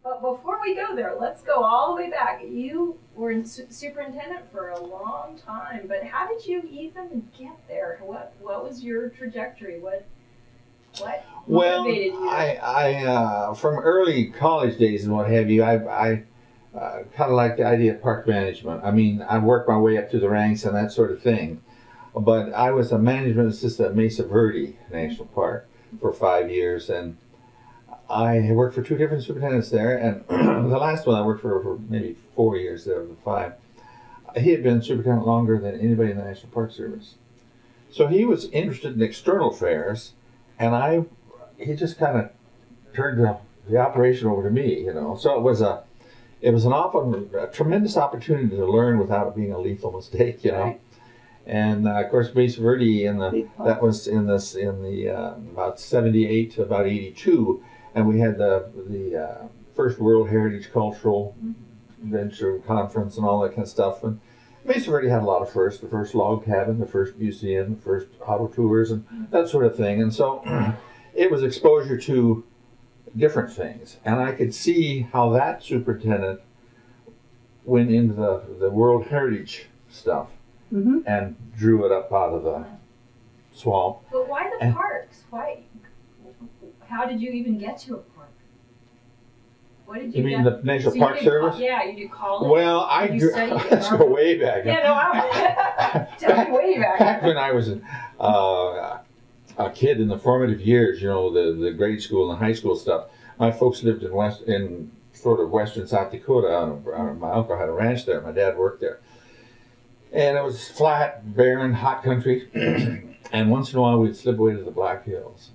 But before we go there, let's go all the way back. You were in superintendent for a long time, but how did you even get there? What was your trajectory? What motivated you? I from early college days and what have you, I kind of like the idea of park management. I mean, I worked my way up through the ranks and that sort of thing. But I was a management assistant at Mesa Verde National Park for 5 years, and I worked for two different superintendents there. And the last one I worked for maybe 4 years there of the 5. He had been superintendent longer than anybody in the National Park Service. So he was interested in external affairs, and he just kind of turned the operation over to me, you know. So it was a tremendous opportunity to learn without it being a lethal mistake, you know. Right. And of course, Mesa Verde that was in the about 78 to about 82, and we had the first World Heritage Cultural Venture Conference and all that kind of stuff. And Mesa Verde had a lot of firsts: the first log cabin, the first museum, the first auto tours, and that sort of thing. And so it was exposure to different things, and I could see how that superintendent went into the World Heritage stuff. Mm-hmm. And drew it up out of the swamp. But why the parks? Why? How did you even get to a park? What did you? You mean the National Park Service? Yeah, you did college. Well, let's go way back. Yeah, no, tell me way back. Back when I was a kid in the formative years, you know, the grade school and high school stuff. My folks lived in sort of western South Dakota. My uncle had a ranch there. My dad worked there. And it was flat, barren, hot country. And once in a while, we'd slip away to the Black Hills.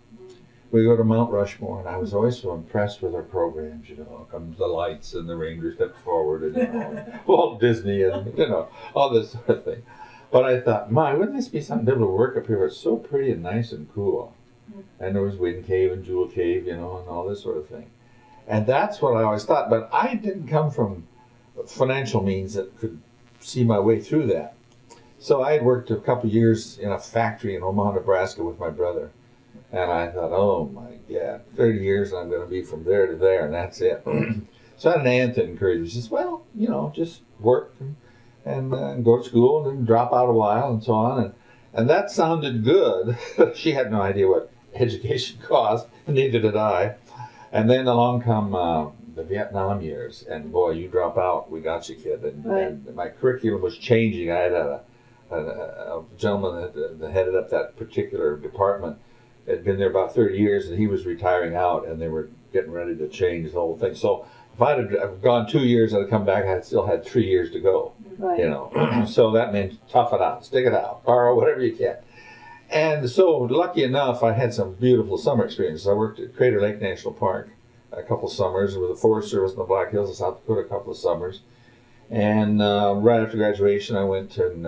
We'd go to Mount Rushmore, and I was always so impressed with our programs. You know, comes the lights, and the Ranger steps forward, and you know, Walt Disney, and you know, all this sort of thing. But I thought, my, wouldn't this be something to be able to work up here? It's so pretty and nice and cool. And there was Wind Cave and Jewel Cave, you know, and all this sort of thing. And that's what I always thought. But I didn't come from financial means that could see my way through that. So I had worked a couple years in a factory in Omaha, Nebraska with my brother. And I thought, oh my God, 30 years and I'm going to be from there to there, and that's it. So I had an aunt that encouraged me. She says, well, you know, just work and go to school and then drop out a while and so on. And that sounded good. She had no idea what education cost, and neither did I. And then along come the Vietnam years, and boy, you drop out, we got you, kid. And my curriculum was changing. I had a gentleman that headed up that particular department had been there about 30 years, and he was retiring out, and they were getting ready to change the whole thing. So if I had gone 2 years and I'd come back, I still had 3 years to go. Right. You know, so that meant tough it out, stick it out, borrow whatever you can. And so, lucky enough, I had some beautiful summer experiences. I worked at Crater Lake National Park a couple summers, with the Forest Service in the Black Hills of South Dakota a couple of summers. And right after graduation, I went and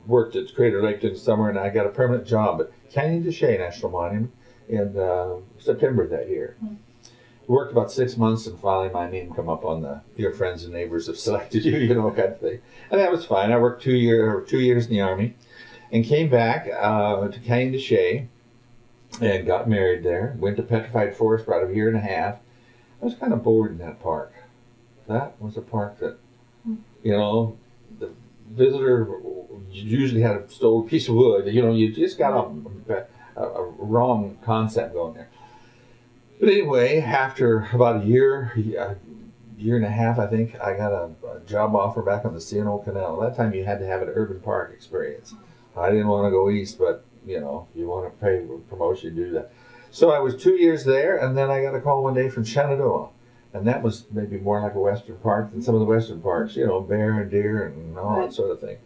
worked at Crater Lake in the summer, and I got a permanent job at Canyon de Chelly National Monument in September that year. Worked about 6 months, and finally my name come up on the Your Friends and Neighbors Have Selected You, you know, kind of thing. And that was fine. I worked 2 years in the Army, and came back to Canyon de Chelly, and got married there. Went to Petrified Forest for about a year and a half. I was kind of bored in that park. That was a park that, you know, the visitor usually had a stolen piece of wood. You know, you just got a wrong concept going there. But anyway, after about a year and a half, I think, I got a job offer back on the C&O Canal. That time you had to have an urban park experience. I didn't want to go east, but, you know, you want to pay for promotion, you do that. So I was 2 years there, and then I got a call one day from Shenandoah. And that was maybe more like a western park than some of the western parks, you know, bear and deer and all that sort of thing.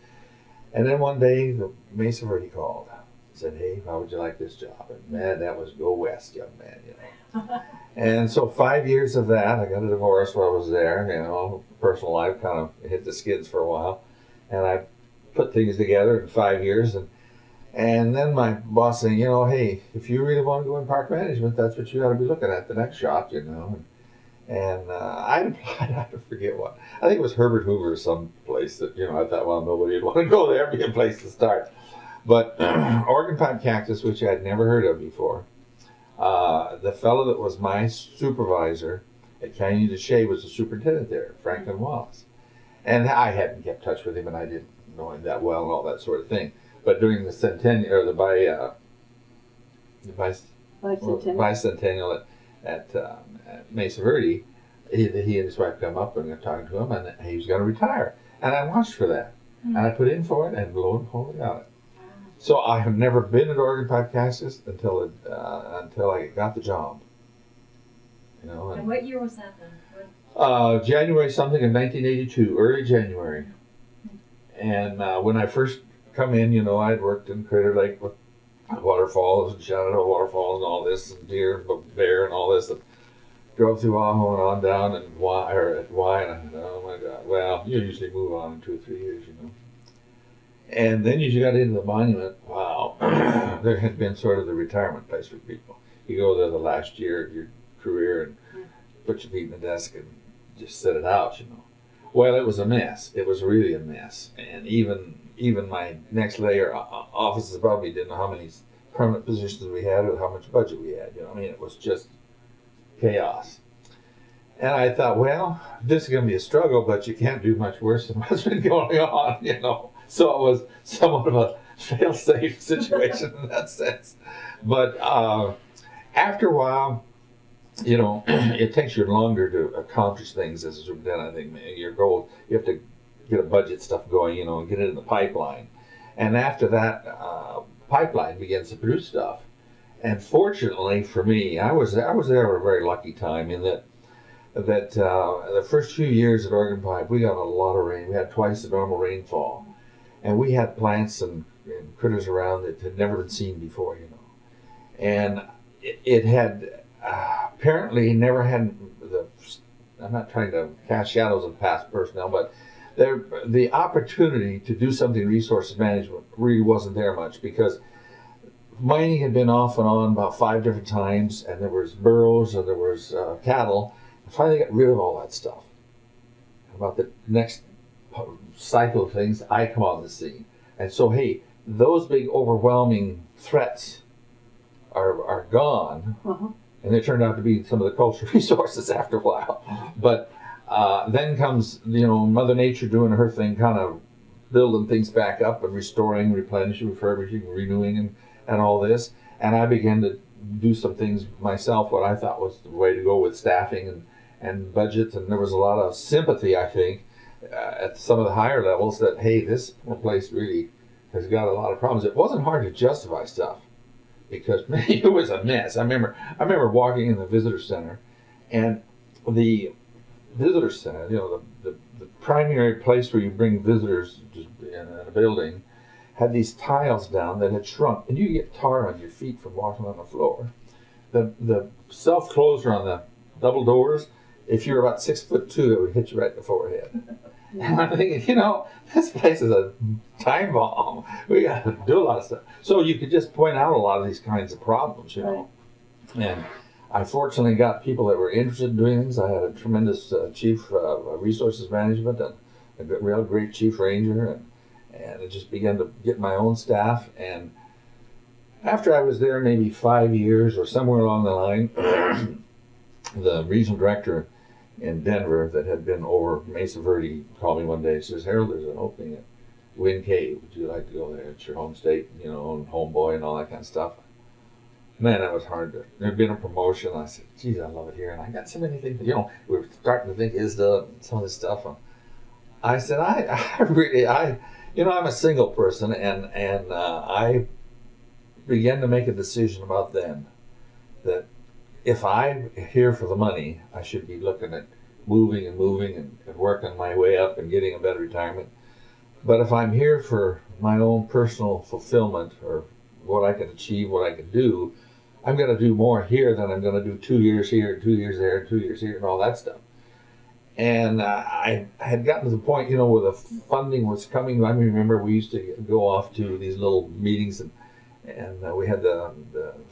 And then one day, the Mesa Verde called. Said, hey, how would you like this job? And man, that was go west, young man, you know. And so 5 years of that, I got a divorce while I was there, you know, personal life kind of hit the skids for a while. And I put things together in 5 years. And then my boss saying, you know, hey, if you really want to go in park management, that's what you got to be looking at, the next shop, you know. And I applied, I forget what. I think it was Herbert Hoover or some place that, you know, I thought, well, nobody would want to go there, be a place to start. But Oregon Pipe Cactus, which I'd never heard of before, the fellow that was my supervisor at Canyon de Chelly was the superintendent there, Franklin Wallace. And I hadn't kept touch with him, and I didn't know him that well and all that sort of thing. But during the centennial, or the bicentennial at Mesa Verde, he and his wife come up and I talked to him, and he was going to retire. And I watched for that. And I put in for it, and lo and behold, I got it. So I have never been at Organ Pipe Cactus until I got the job. You know, and what year was that then? January something of 1982, early January. And when I first come in, you know, I'd worked in Crater Lake with waterfalls and Shenandoah waterfalls and all this, and deer and bear and all this. And drove through Ajo and on down and at Y, and I thought, oh my God, well, you usually move on in 2 or 3 years, you know. And then you got into the monument, wow, there had been sort of the retirement place for people. You go there the last year of your career and put your feet in the desk and just sit it out, you know. Well, it was a mess. It was really a mess. And even my next layer offices above me didn't know how many permanent positions we had or how much budget we had, you know. I mean, it was just chaos. And I thought, well, this is going to be a struggle, but you can't do much worse than what's been going on, you know. So it was somewhat of a fail-safe situation in that sense. But after a while, you know, it takes you longer to accomplish things as a superintendent. I think your goal, you have to get a budget stuff going, you know, and get it in the pipeline. And after that pipeline begins to produce stuff. And fortunately for me, I was there at a very lucky time in that the first few years at Organ Pipe, we got a lot of rain. We had twice the normal rainfall. And we had plants and critters around that had never been seen before, you know. And it had apparently never had I'm not trying to cast shadows of past personnel, but the opportunity to do something in resources management really wasn't there much, because mining had been off and on about 5 different times, and there was burros and there was cattle. I finally got rid of all that stuff. About the next cycle of things, I come on the scene. And so, hey, those big overwhelming threats are gone. And they turned out to be some of the cultural resources after a while. But then comes, you know, Mother Nature doing her thing, kind of building things back up and restoring, replenishing, refurbishing, renewing, and all this. And I began to do some things myself, what I thought was the way to go with staffing and budgets. And there was a lot of sympathy, I think, at some of the higher levels that, hey, this place really has got a lot of problems. It wasn't hard to justify stuff, because man, it was a mess. I remember walking in the visitor center, and the visitor center, you know, the primary place where you bring visitors in a building, had these tiles down that had shrunk, and you get tar on your feet from walking on the floor. The self-closer on the double doors, if you're about 6'2", it would hit you right in the forehead. And I'm thinking, you know, this place is a time bomb. We got to do a lot of stuff. So you could just point out a lot of these kinds of problems, you know. And I fortunately got people that were interested in doing things. I had a tremendous chief resources management and a real great chief ranger, and it just began to get my own staff. And after I was there maybe 5 years or somewhere along the line, the regional director in Denver that had been over Mesa Verde called me one day and says, Harold, there's an opening at Gwynn Cave. Would you like to go there? It's your home state, you know, and homeboy and all that kind of stuff. Man, that was hard to, there'd been a promotion. I said, geez, I love it here. And I got so many things, you know, we were starting to think ISDA and some of this stuff. And I said, you know, I'm a single person, and I began to make a decision about then that if I'm here for the money, I should be looking at moving and working my way up and getting a better retirement. But if I'm here for my own personal fulfillment or what I can achieve, what I can do, I'm going to do more here than I'm going to do 2 years here, 2 years there, 2 years here, and all that stuff. And I had gotten to the point, you know, where the funding was coming. I remember we used to go off to these little meetings, and we had the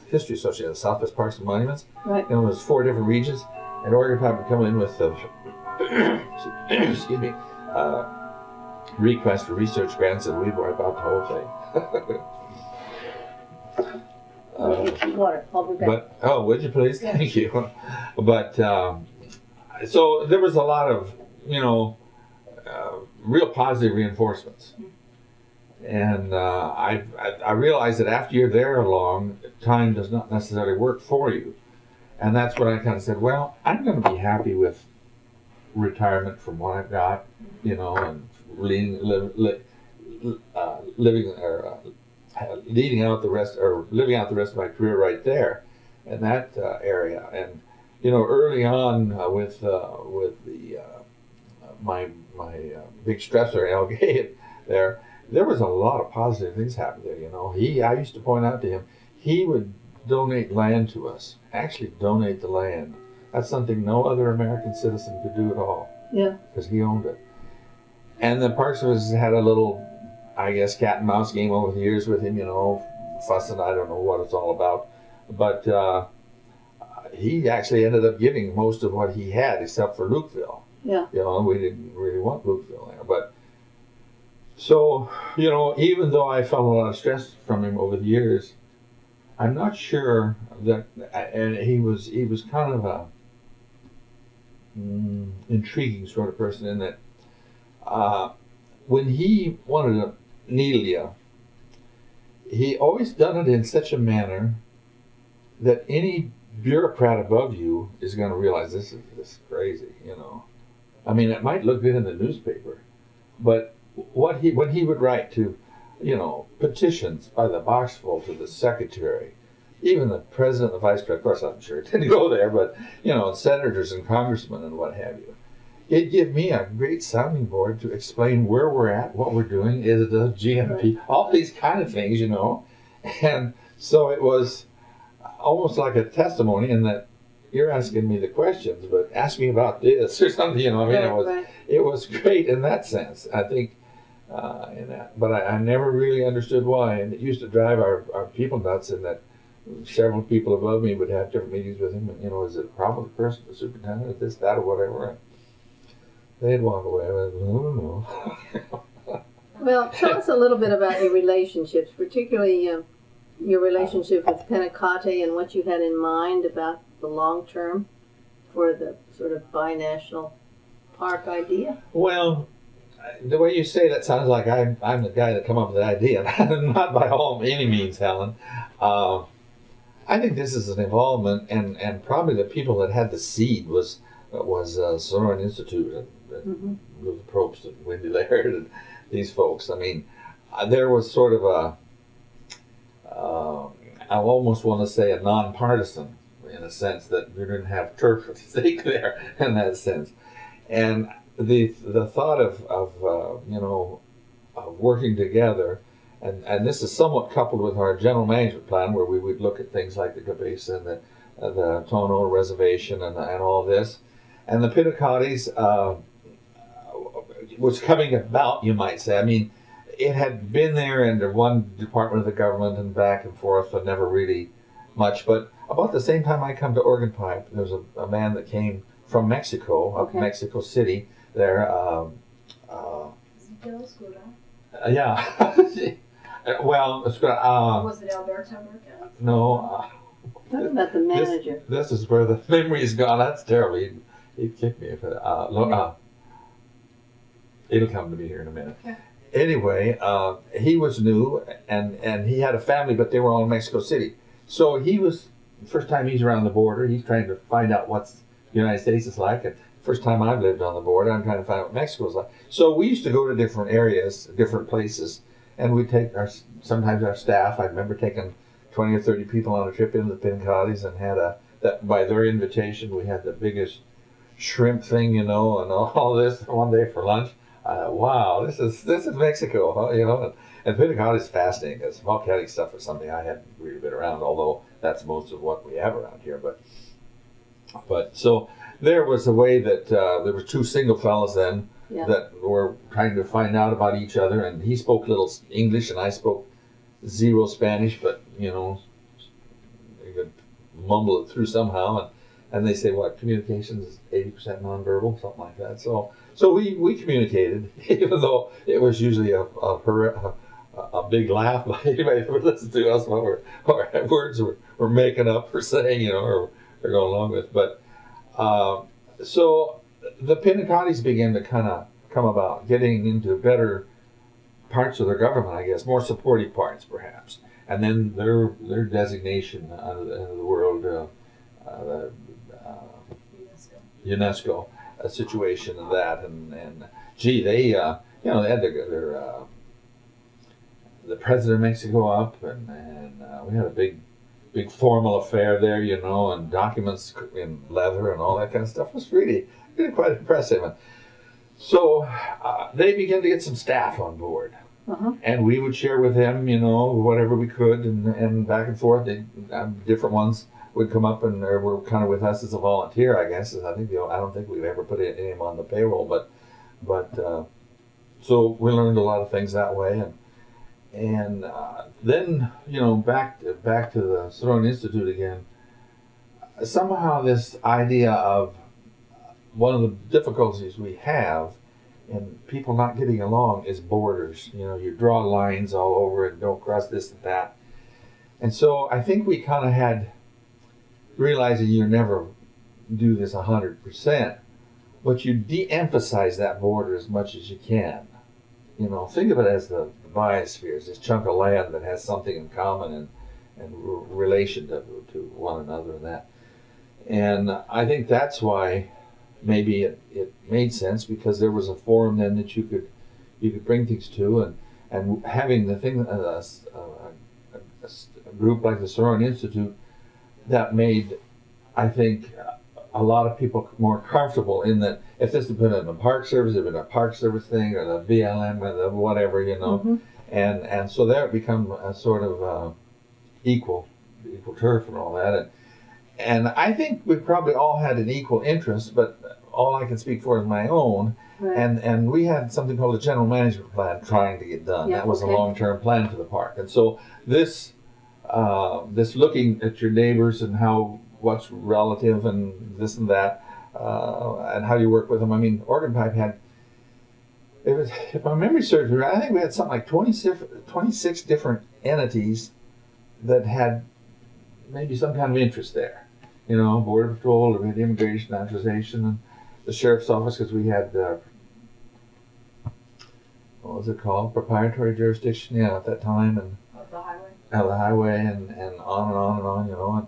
History Association, the Southwest Parks and Monuments. Right. And it was 4 different regions, and Organ Pipe would come in with the excuse me, request for research grants, and we'd wipe out the whole thing. water. I'll be back. But, oh, would you please? Thank you. But, so there was a lot of, real positive reinforcements. And I realized that after you're there long, time does not necessarily work for you. And that's when I kind of said, well, I'm going to be happy with retirement from what I've got, and leading out the rest, or living out the rest of my career right there in that area. And early on with the my big stressor Algae there was a lot of positive things happening there. I used to point out to him, he would donate land to us, actually donate the land. That's something no other American citizen could do at all. Yeah. Because he owned it. And the Park Service had a little, I guess, cat and mouse game over the years with him, fussing. I don't know what it's all about. But he actually ended up giving most of what he had, except for Lukeville. Yeah. We didn't really want Lukeville there. But so, even though I felt a lot of stress from him over the years, I'm not sure that, and he was kind of a intriguing sort of person in that when he wanted to needle you, he always done it in such a manner that any bureaucrat above you is going to realize this is crazy, I mean, it might look good in the newspaper, but when he would write to, petitions by the boxful to the secretary, even the president, the vice president, of course I'm sure it didn't go there, but, senators and congressmen and what have you. It'd give me a great sounding board to explain where we're at, what we're doing, is it a GMP, all these kind of things, And so it was almost like a testimony in that you're asking me the questions, but ask me about this or something, It was great in that sense, I think. But I never really understood why, and it used to drive our people nuts in that several people above me would have different meetings with him, and is it a problem with the person, the superintendent, this, that, or whatever, and they'd walk away with, I don't know. Well, tell us a little bit about your relationships, particularly your relationship with Pentecate and what you had in mind about the long term for the sort of binational park idea. Well, the way you say that sounds like I'm the guy that come up with the idea. Not by any means, Helen. I think this is an involvement, and probably the people that had the seed was Sonoran Institute and Ruth Probst and Wendy Laird and these folks. I mean, there was sort of I almost want to say a nonpartisan, in a sense that we didn't have turf at stake there in that sense. And the thought of working together, and this is somewhat coupled with our general management plan, where we would look at things like the Cabeza and the Tono Reservation and all this, and the Pitacotes was coming about, you might say. I mean, it had been there under one department of the government and back and forth, but never really much. But about the same time I come to Organ Pipe, there was a man that came from Mexico, up Mexico City there. Yeah. Well, was it Alberto Mercado? No. Talk about the manager. This is where the memory is gone. That's terrible. He'd kick me if it. It'll come to me here in a minute. Okay. Anyway, he was new, and he had a family, but they were all in Mexico City. So he was, first time he's around the border, he's trying to find out what the United States is like. And first time I've lived on the border, I'm trying to find out what Mexico is like. So we used to go to different areas, different places, and we'd take sometimes our staff. I remember taking 20 or 30 people on a trip into the Pincotes and had by their invitation, we had the biggest shrimp thing, and all this one day for lunch. Wow, this is Mexico, and Pincote is fascinating because volcanic stuff is something I hadn't really been around, although that's most of what we have around here. But so there was a way that there were two single fellows then that were trying to find out about each other, and he spoke little English and I spoke zero Spanish, but you could mumble it through somehow, and they say what communication is 80% nonverbal, something like that. So we communicated, even though it was usually a a big laugh by anybody that would listen to us what our words we're making up or saying, you know, or going along with. But so the Pinnacottes began to kind of come about, getting into better parts of their government, I guess, more supportive parts perhaps. And then their designation out of the world, UNESCO situation and that, and gee, they you know, they had their the president of Mexico up, and we had a big formal affair there, you know, and documents in leather and all that kind of stuff. It was really quite impressive. And so they began to get some staff on board. And we would share with them, you know, whatever we could, and back and forth. Different ones would come up and were kind of with us as a volunteer, I guess. I don't think we've ever put him on the payroll, but so we learned a lot of things that way, and then, you know, back to the Sonoran Institute again. Somehow this idea of one of the difficulties we have and people not getting along is borders. You know, you draw lines all over it, don't cross this and that. And so I think we kind of had, realizing you never do this 100%, but you de-emphasize that border as much as you can. You know, think of it as the biosphere, this chunk of land that has something in common and relation to one another and that. And I think that's why maybe it made sense, because there was a forum then that you could bring things to, and having the thing a group like the Sonoran Institute that made, I think, a lot of people more comfortable in that if this had been in the Park Service, it had been a Park Service thing, or the BLM, or the whatever, you know, and so there it become a sort of equal turf and all that. And I think we probably all had an equal interest, but all I can speak for is my own. Right. And we had something called a general management plan trying to get done. Yeah, that was a long-term plan for the park. And so this looking at your neighbors and what's relative and this and that, and how you work with them. I mean, Organ Pipe had, if my memory serves me right, I think we had something like 26 different entities that had maybe some kind of interest there. You know, Border Patrol, we had Immigration, Naturalization, and the Sheriff's Office, because we had, what was it called? Proprietary jurisdiction, yeah, at that time. And the highway. The highway, and on and on and on, you know. And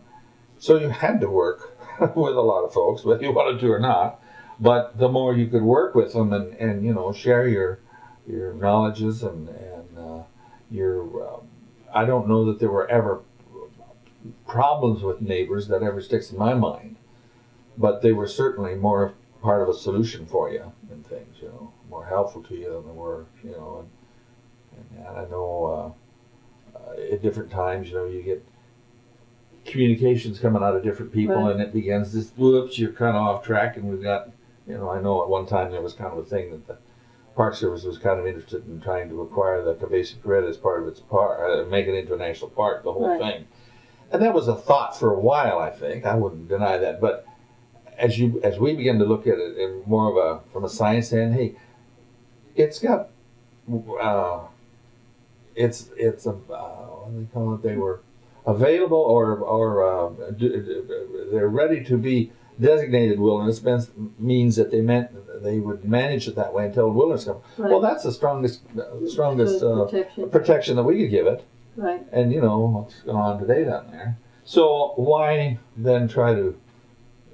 so you had to work with a lot of folks, whether you wanted to or not. But the more you could work with them and you know, share your knowledges and your, I don't know that there were ever problems with neighbors that ever sticks in my mind, but they were certainly more part of a solution for you and things, you know, more helpful to you than they were, you know. And I know at different times, you know, you get communications coming out of different people, right, and it begins this, whoops, you're kind of off track. And we've got, you know, I know at one time there was kind of a thing that the Park Service was kind of interested in trying to acquire the Cabeza Correta as part of its park, make it into a national park, the whole thing. And that was a thought for a while, I think. I wouldn't deny that. But as we begin to look at it in more of from a science end, hey, it's got, what do they call it? They were available or they're ready to be designated wilderness. Means that they would manage it that way until wilderness comes. Right. Well, that's the strongest protection that we could give it. Right. And you know what's going on today down there. So why then try to,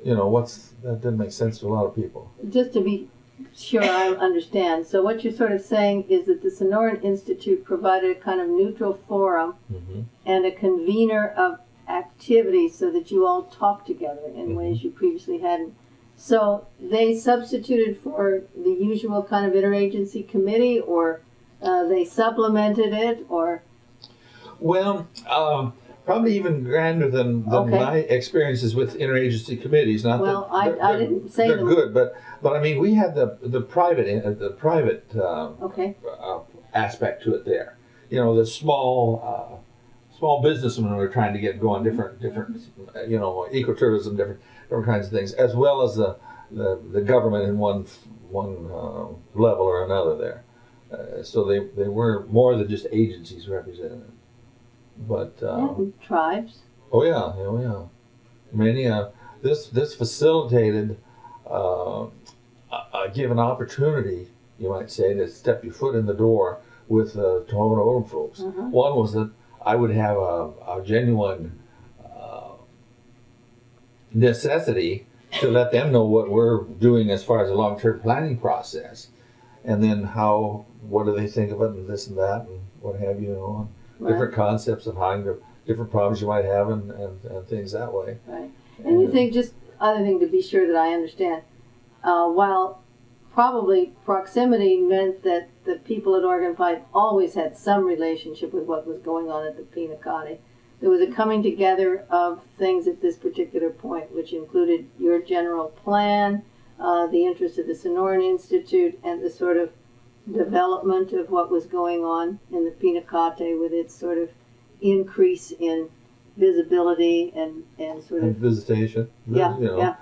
you know, that didn't make sense to a lot of people. Just to be sure I understand. So what you're sort of saying is that the Sonoran Institute provided a kind of neutral forum and a convener of activities so that you all talk together in ways you previously hadn't. So they substituted for the usual kind of interagency committee, or they supplemented it, or? Well, probably even grander than my experiences with interagency committees. Not well, I didn't say they're good, but I mean we had the private aspect to it there. You know, the small businessmen were trying to get going, different you know, ecotourism, different kinds of things, as well as the government in one level or another there. So they were more than just agencies represented. But And tribes. oh yeah. Many this facilitated give an opportunity, you might say, to step your foot in the door with Tohono O'odham folks. One was that I would have a genuine necessity to let them know what we're doing as far as a long-term planning process, and then what do they think of it, and this and that, and what have you, and different concepts of how different problems you might have, and things that way. Right. And you think, just other thing to be sure that I understand, while probably proximity meant that the people at Organ Pipe always had some relationship with what was going on at the Pinacate, there was a coming together of things at this particular point, which included your general plan, the interest of the Sonoran Institute, and the sort of development of what was going on in the Pinacate with its sort of increase in visibility and sort of visitation. Yeah.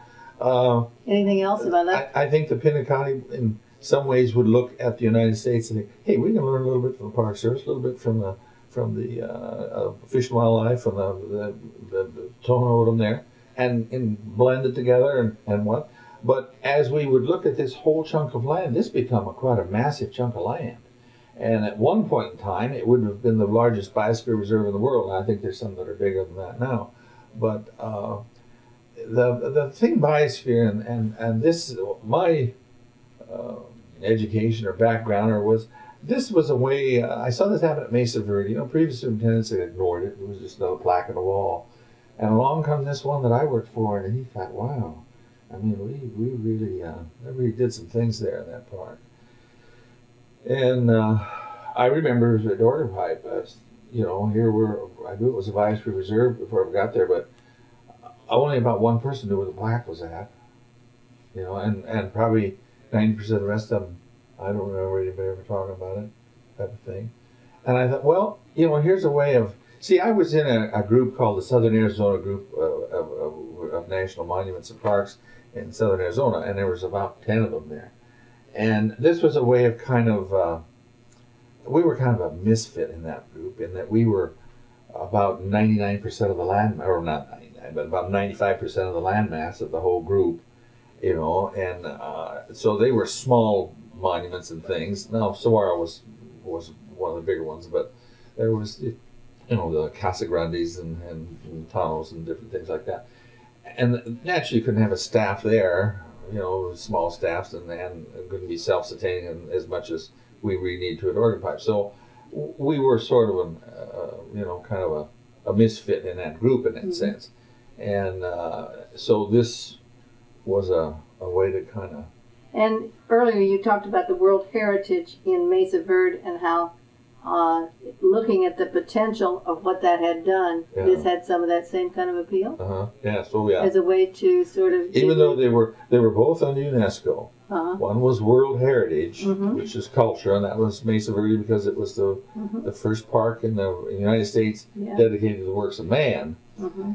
Anything else about that? I think the Pinacate in some ways would look at the United States and think, hey, we can learn a little bit from the Park Service, a little bit from the Fish and Wildlife, from the Tohono O'odham there, and blend it together and what. But as we would look at this whole chunk of land, this become quite a massive chunk of land. And at one point in time, it would have been the largest biosphere reserve in the world. And I think there's some that are bigger than that now. But the thing biosphere and this, my education or background this was a way, I saw this happen at Mesa Verde. Previous superintendents had ignored it. It was just another plaque on the wall. And along come this one that I worked for, and he thought, wow, I mean, we really did some things there in that park. And I remember at Organ Pipe, here I knew it was a biosphere reserve before I got there, but only about one person knew where the plaque was at. And probably 90% of the rest of them, I don't remember anybody ever talking about it, type of thing. And I thought, well, here's a way of, I was in a group called the Southern Arizona Group of National Monuments and Parks in Southern Arizona, and there was about 10 of them there. And this was a way of we were kind of a misfit in that group, in that we were about 99% of the land, or not 99, but about 95% of the land mass of the whole group, and so they were small monuments and things. Now, Saguaro was one of the bigger ones, but there was, the Casa Grandes and tunnels and different things like that. And naturally, you couldn't have a staff there, small staffs, and couldn't be self-sustaining as much as we really need to at Organ Pipe. So we were sort of kind of a misfit in that group in that sense. And so this was a way to kind of. And earlier you talked about the World Heritage in Mesa Verde and how looking at the potential of what that had done, this had some of that same kind of appeal. Yeah. So yeah. As a way to sort of. Even though they were both on UNESCO. One was World Heritage, which is culture, and that was Mesa Verde because it was the first park in the United States dedicated to the works of man,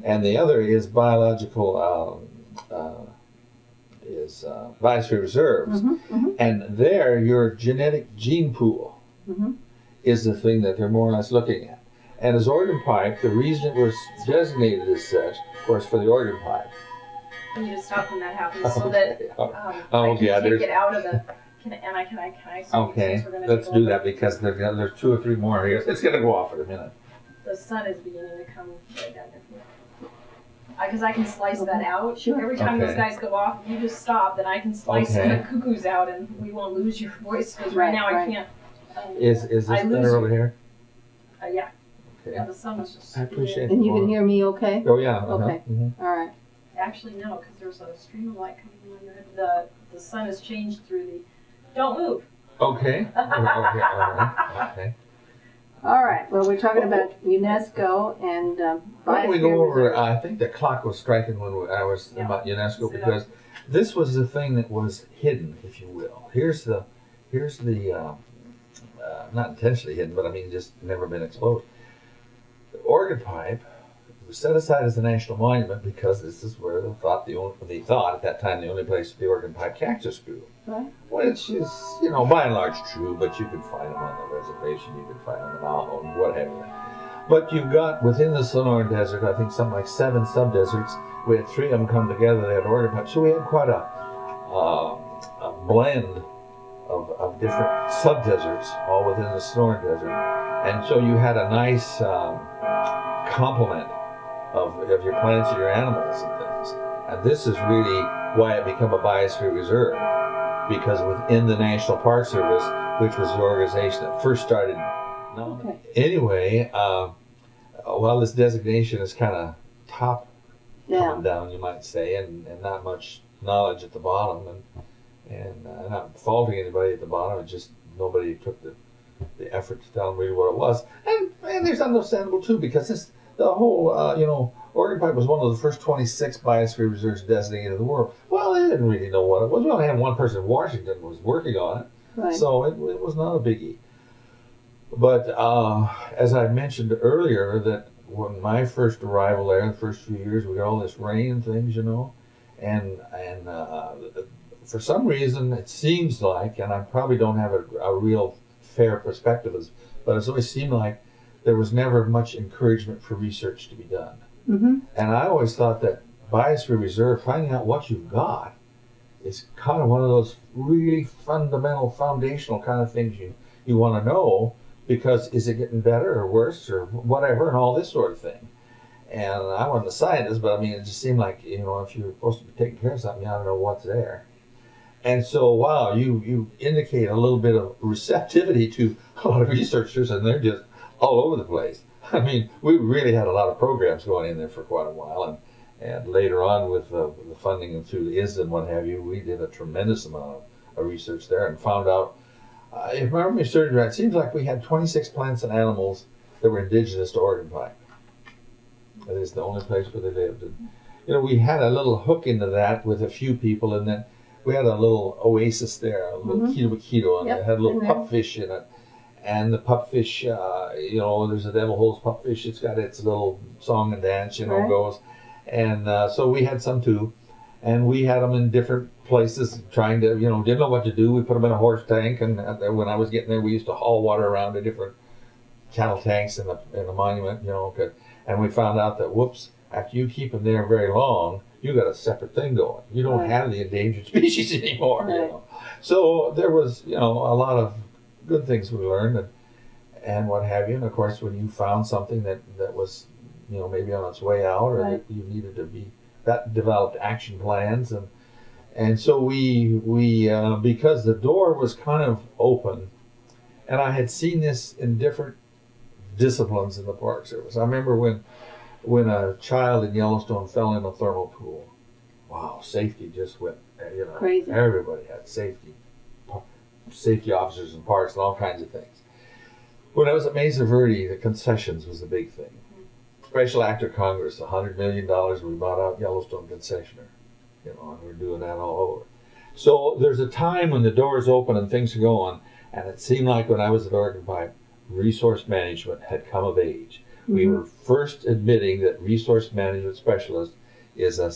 and the other is biological. Biosphere reserves, and there your genetic gene pool is the thing that they're more or less looking at. And as Organ Pipe, the reason it was designated as such, of course, for the Organ Pipe. I need to stop when that happens so that I can take it out of the. Can I? Okay, let's do that because there's 2 or 3 more here. It's going to go off in a minute. The sun is beginning to come right down there. Because I can slice that out. Sure. Every time those guys go off, if you just stop, then I can slice the cuckoos out, and we won't lose your voice. Because right now I can't. Is this better over here? Yeah. Okay. Yeah, the sun was just. I appreciate it. And you can hear me okay? Oh yeah. Okay. All right. Actually, no, because there's a stream of light coming on your head. The sun has changed through the. Don't move. Okay. All right. Okay. All right. Well, we're talking about UNESCO and. Why don't we go over? I think the clock was striking when I was about UNESCO because this was the thing that was hidden, if you will. Here's the not intentionally hidden, but I mean just never been exposed. The Organ Pipe, was set aside as a national monument because this is where they thought at that time the only place the Oregon pipe cactus grew. Right. Which is, by and large true, but you can find them on the reservation, you can find them in Aho and what have you. But you've got within the Sonoran Desert, I think something like 7 sub-deserts. We had 3 of them come together. They had Oregon pipe, so we had quite a blend of different sub-deserts all within the Sonoran Desert, and so you had a nice complement of your plants and your animals and things. And this is really why it became a biosphere reserve, because within the National Park Service, which was the organization that first started. Okay. Anyway, well, this designation is kind of top down, you might say, and not much knowledge at the bottom, and not faulting anybody at the bottom. It just nobody took the effort to tell them really what it was, and there's understandable too, because the whole Oregon pipe was one of the first 26 biosphere reserves designated in the world. Well, they didn't really know what it was. We only had one person in Washington who was working on it, right. So it was not a biggie. But as I mentioned earlier, that when my first arrival there, the first few years, we got all this rain and things, and for some reason it seems like, and I probably don't have a real fair perspective, but it's always seemed like there was never much encouragement for research to be done. Mm-hmm. And I always thought that biosphere reserve, finding out what you've got, is kind of one of those really fundamental, foundational kind of things you want to know, because is it getting better or worse or whatever, and all this sort of thing. And I wasn't a scientist, but I mean, it just seemed like, if you're supposed to be taking care of something, you ought to know what's there. And so, wow, you indicate a little bit of receptivity to a lot of researchers, and they're just all over the place. I mean, we really had a lot of programs going in there for quite a while, and later on with the funding and through the ISDA and what have you, we did a tremendous amount of research there and found out, if my memory serves right, it seems like we had 26 plants and animals that were indigenous to Oregon pipe. That is the only place where they lived. And, we had a little hook into that with a few people, and then we had a little oasis there, a little keto, and it had a little pupfish in it. And the pupfish, there's a devil holes pupfish. It's got its little song and dance, right. goes. And so we had some too. And we had them in different places trying to, didn't know what to do. We put them in a horse tank. And when I was getting there, we used to haul water around to different cattle tanks in the monument, And we found out that, whoops, after you keep them there very long, you got a separate thing going. You don't right. have the endangered species anymore, right. So there was, a lot of good things we learned and what have you. And of course, when you found something that was, maybe on its way out, or right. that you needed to be, that developed action plans. And so we because the door was kind of open, and I had seen this in different disciplines in the Park Service. I remember when a child in Yellowstone fell in a thermal pool. Wow, safety just went, crazy. Everybody had safety officers in parks and all kinds of things. When I was at Mesa Verde, the concessions was the big thing. Special Act of Congress, $100 million, we bought out Yellowstone concessioner, and we're doing that all over. So there's a time when the doors open and things are going, and it seemed like when I was at Oregon Pipe, resource management had come of age. Mm-hmm. We were first admitting that resource management specialist is an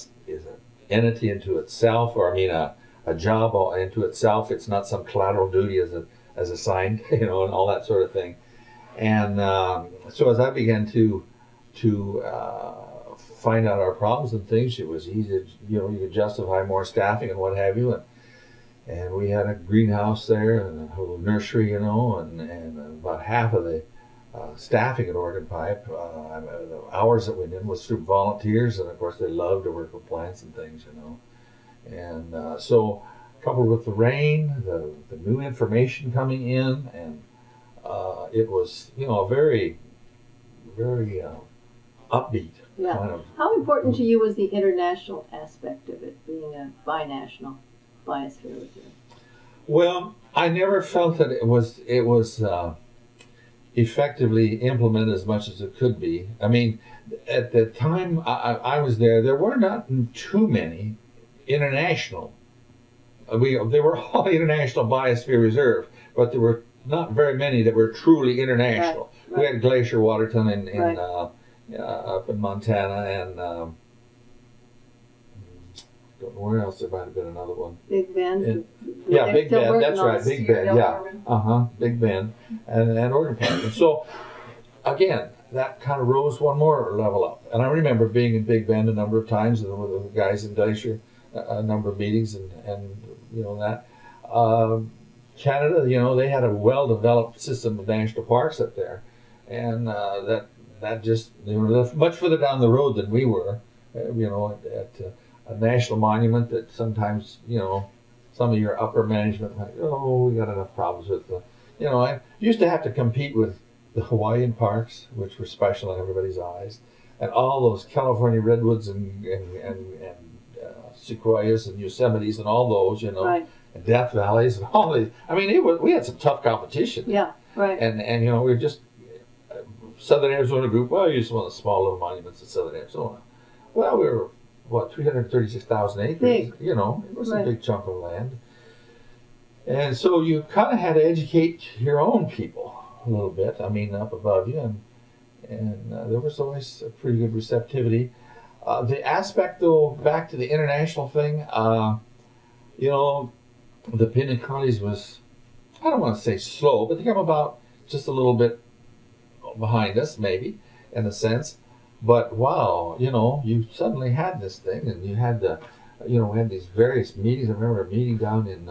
entity into itself, or a job into itself. It's not some collateral duty as assigned, and all that sort of thing. And so as I began to find out our problems and things, it was easy to, you could justify more staffing and what have you. And we had a greenhouse there and a little nursery, and about half of the staffing at Oregon Pipe, the hours that went in was through volunteers, and of course they loved to work with plants and things, And so, coupled with the rain, the new information coming in, and it was, a very, very upbeat kind of. How important to you was the international aspect of it, being a binational biosphere reserve? Well, I never felt that it was effectively implemented as much as it could be. I mean, at the time I was there were not too many international. They were all international biosphere reserve, but there were not very many that were truly international. Right. We had Glacier Waterton in up in Montana, and don't know where else. There might have been another one. Big Bend. And, yeah, Big Bend. That's right, Big Bend. Yeah, Big Bend, and Organ Park. And so, again, that kind of rose one more level up. And I remember being in Big Bend a number of times, and with the guys in Glacier, a number of meetings, and you know that. Canada, you know, they had a well-developed system of national parks up there, and that just, they were much further down the road than we were. You know, at a national monument that sometimes, you know, some of your upper management might, oh, we got enough problems with the, you know, I used to have to compete with the Hawaiian parks, which were special in everybody's eyes, and all those California redwoods and sequoias and Yosemites and all those, you know, Right. and Death Valleys and all these. I mean, we had some tough competition. Yeah, right. And you know, we were just Southern Arizona group. Well, we used one of the small little monuments in Southern Arizona. Well, we were, what, 336,000 acres. Big. You know, it was Right. a big chunk of land. And so you kind of had to educate your own people a little bit. I mean, up above you, and there was always a pretty good receptivity. The aspect, though, back to the international thing, you know, the Pinnacles was, I don't want to say slow, but they came about just a little bit behind us, maybe, in a sense. But wow, you know, you suddenly had this thing, and you had the, you know, we had these various meetings. I remember a meeting down in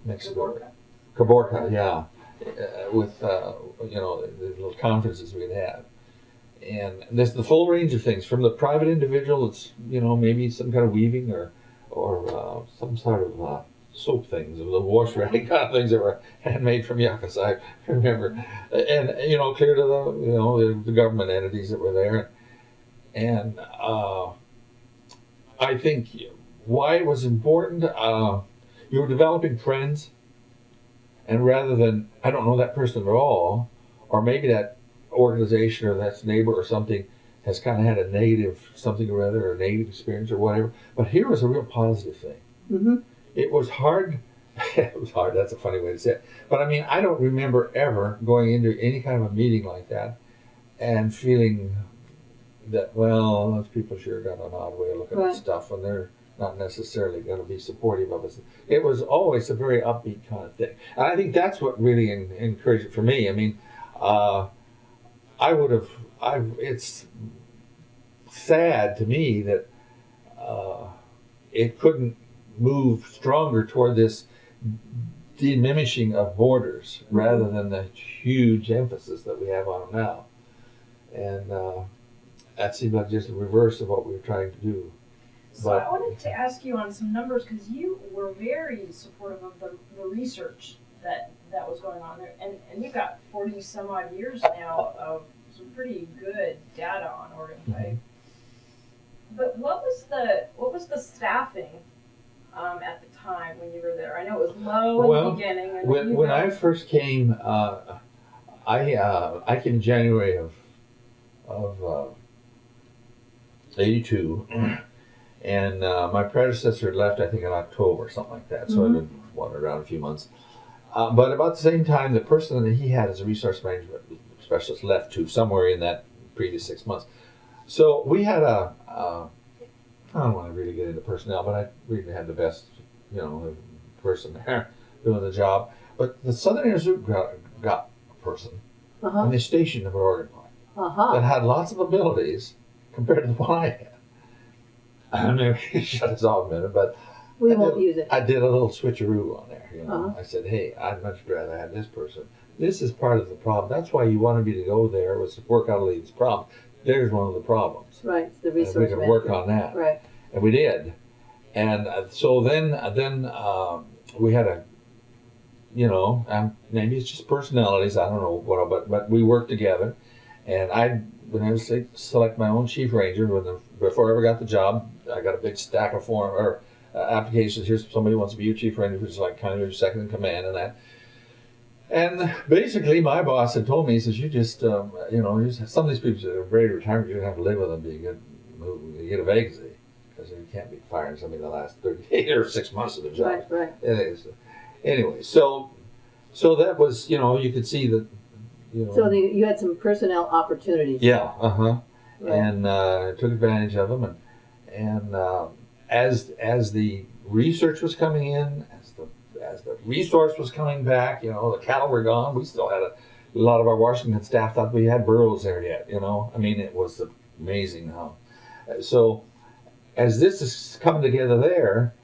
Mexico, Caborca, yeah, with you know, the little conferences we'd have. And there's the full range of things, from the private individual, it's, you know, maybe some kind of weaving or some sort of soap things, the wash rag kind of things that were handmade from yuccas, I remember. And, you know, clear to the, you know, the government entities that were there. And I think why it was important, you were developing friends, and rather than, I don't know that person at all, or maybe that organization or that neighbor or something has kind of had a negative something or other, or a negative experience or whatever, but here was a real positive thing. Mm-hmm. It was hard. It was hard. That's a funny way to say it. But I mean, I don't remember ever going into any kind of a meeting like that and feeling that, well, those people sure got an odd way of looking Right. at stuff, and they're not necessarily going to be supportive of us. It was always a very upbeat kind of thing. And I think that's what really encouraged it for me. I mean, it's sad to me that it couldn't move stronger toward this diminishing of borders rather than the huge emphasis that we have on them now. And that seemed like just the reverse of what we were trying to do. So I wanted to ask you on some numbers, because you were very supportive of the research that was going on there, and you've got 40 some odd years now of some pretty good data on organ type. But what was the staffing at the time when you were there? I know it was low in the beginning. And when I first came, I came in January of 82, and my predecessor had left, I think, in October, something like that. So I've been wandering around a few months. But about the same time, the person that he had as a resource management specialist left too, somewhere in that previous 6 months. So we had I don't want to really get into personnel, but I really had the best, you know, person there doing the job. But the Southern Arizona got a person, and they stationed him at organ park that had lots of abilities compared to the one I had. I mean, shut us off a minute, but we won't use it. I did a little switcheroo on there. You know, I said, hey, I'd much rather have this person. This is part of the problem. That's why you wanted me to go there, was to work out all these problems. There's one of the problems. Right, it's the resource we can work on that. Right. And we did. And so then we had a, you know, maybe it's just personalities, I don't know what, but we worked together. And when I was select my own chief ranger, before I ever got the job, I got a big stack of form or applications. Here's somebody who wants to be your chief ranger, which is like kind of your second in command and that. And basically, my boss had told me, he says, you just, you know, some of these people that are ready to retire, you're going to have to live with them till you get a vacancy, because you can't be firing somebody in the last 30 days or 6 months of the job. Right. Anyway, so that was, you know, you could see that you know. So you had some personnel opportunities. Yeah, Right. and took advantage of them, and as the research was coming in, as the resource was coming back, you know, the cattle were gone. We still had a lot of our Washington staff thought we had burros there yet. You know, I mean, it was amazing how. So as this is coming together there,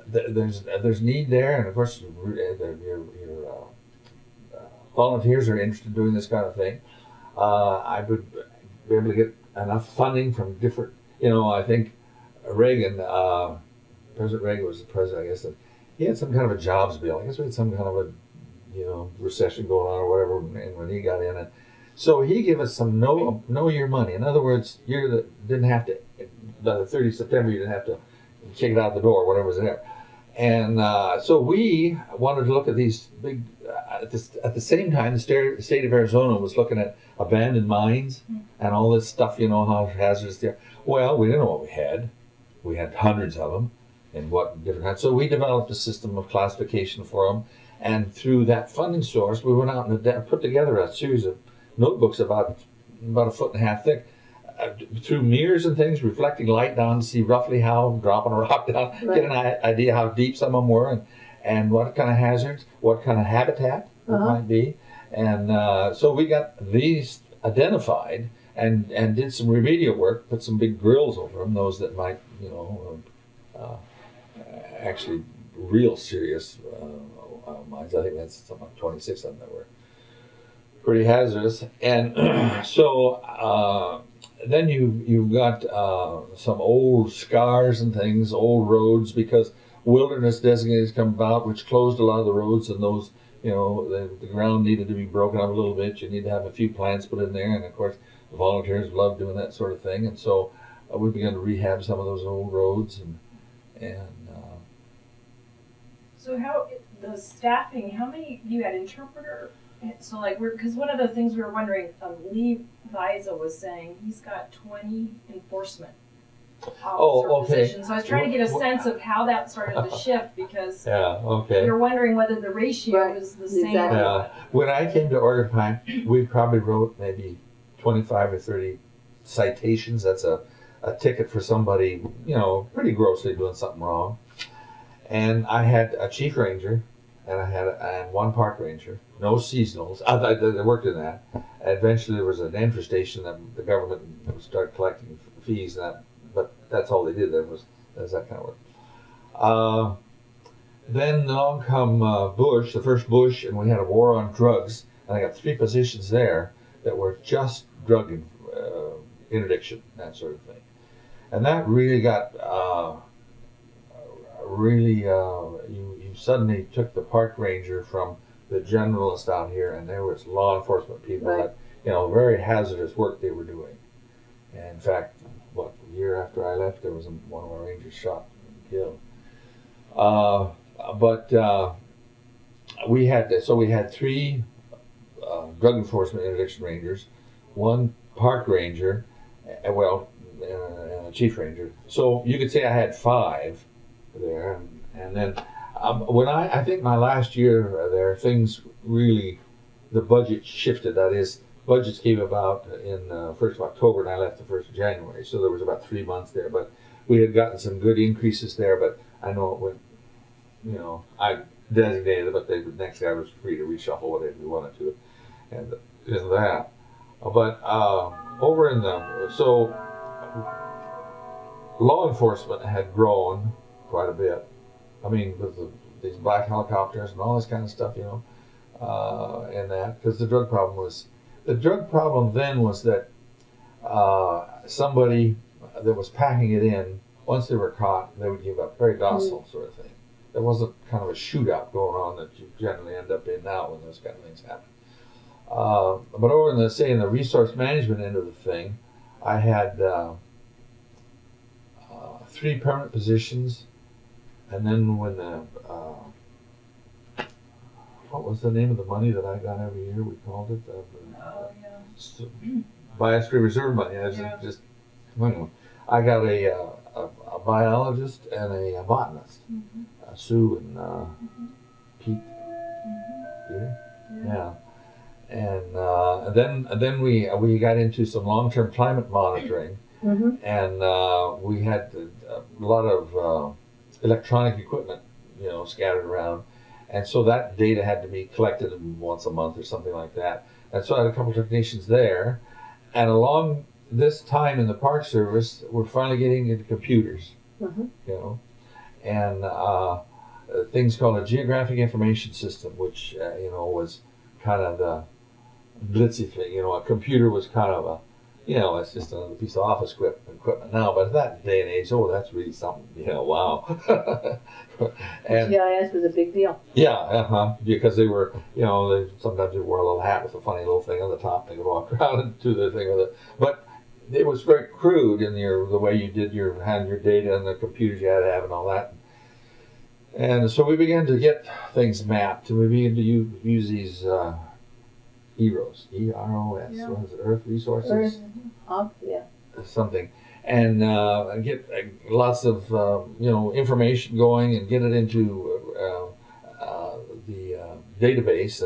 there's need there, and of course your volunteers are interested in doing this kind of thing. I would be able to get enough funding from different, you know, I think Reagan, President Reagan was the president, I guess, and he had some kind of a jobs bill. I guess we had some kind of a, you know, recession going on or whatever, and when he got in, and so he gave us some know your money. In other words, you didn't have to, by the 30th September, you didn't have to kick it out the door, whatever was there. And so we wanted to look at these big, at the same time, the state of Arizona was looking at abandoned mines and all this stuff, you know, how hazardous they are. Well, we didn't know what we had. We had hundreds of them in what different kinds. So we developed a system of classification for them. And through that funding source, we went out and put together a series of notebooks about a foot and a half thick, through mirrors and things, reflecting light down to see roughly how dropping a rock down, Right. get an idea how deep some of them were, and what kind of hazards, what kind of habitat it might be. And so we got these identified and did some remedial work, put some big grills over them, those that might, you know, actually real serious mines. I think that's something like 26 of them that were pretty hazardous. And so then you've got some old scars and things, old roads, because wilderness designations come about, which closed a lot of the roads, and those, you know, the ground needed to be broken up a little bit. You need to have a few plants put in there, and of course the volunteers love doing that sort of thing. And so we began to rehab some of those old roads, and So how the staffing? How many you had interpreter? So like because one of the things we were wondering, Lee Visa was saying he's got 20 enforcement officer positions. So I was trying to get a sense of how that started to shift, because you're wondering whether the ratio is the same. Exactly. Yeah. When I came to Oregon Pine, we probably wrote maybe 25 or 30 citations. That's a ticket for somebody, you know, pretty grossly doing something wrong. And I had a chief ranger, and I had one park ranger, no seasonals. I worked in that. Eventually, there was an entry station that the government started collecting fees, but that's all they did. There was that kind of work. Then along come Bush, the first Bush, and we had a war on drugs, and I got 3 positions there that were just drug interdiction, that sort of thing. And that really got you suddenly took the park ranger from the generalist out here, and there was law enforcement people that, you know, very hazardous work they were doing. And in fact, a year after I left, there was one of our rangers shot and killed. But we had 3 drug enforcement interdiction rangers, 1 park ranger, and a chief ranger. So you could say I had 5 there, and then when I think my last year there, things really, the budget shifted. That is, budgets came about in 1st of October, and I left the 1st of January, so there was about 3 months there. But we had gotten some good increases there, but I know it went, you know, I designated it, but the next guy was free to reshuffle whatever he wanted to, and that. But over in law enforcement had grown quite a bit. I mean, with these black helicopters and all this kind of stuff, you know, and that, because the drug problem then was that somebody that was packing it in, once they were caught, they would give up, very docile sort of thing. There wasn't kind of a shootout going on that you generally end up in now when those kind of things happen. But over in the resource management end of the thing, I had 3 permanent positions. And then when what was the name of the money that I got every year? We called it biosphère reserve money. I got a biologist and a botanist, Sue and Pete. Peter? Yeah. then we got into some long-term climate monitoring, and we had a lot of electronic equipment, scattered around, and so that data had to be collected once a month or something like that. And so I had a couple of technicians there, and along this time in the Park Service, we're finally getting into computers, and things called a geographic information system, which was kind of the glitzy thing. A computer was kind of it's just another piece of office equipment now. But at that day and age, that's really something. Wow. And GIS was a big deal. Yeah, because they were, sometimes they wore a little hat with a funny little thing on the top. They could walk around and do their thing with it. But it was very crude in the way you did your data and the computers you had to have and all that. And so we began to get things mapped, and we began to use these EROS, E-R-O-S, what is it, Earth Resources? Something. And get lots of, information going and get it into the database.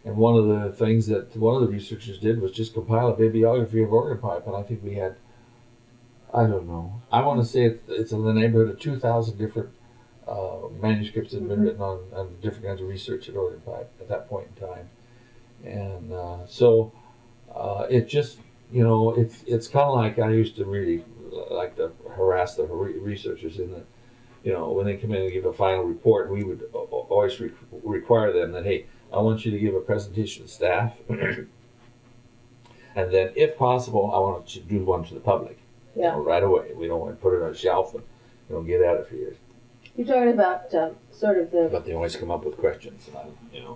And one of the things that one of the researchers did was just compile a bibliography of organ pipe. And I think we had, I don't know, I want to say it's in the neighborhood of 2,000 different manuscripts that had been written on different kinds of research at organ pipe at that point in time. And so it just, it's kind of like I used to really like to harass the researchers in the, when they come in and give a final report, we would always require them that, hey, I want you to give a presentation to staff, and then if possible, I want you to do one to the public right away. We don't want to put it on a shelf and get at it for years. You're talking about sort of the... But they always come up with questions.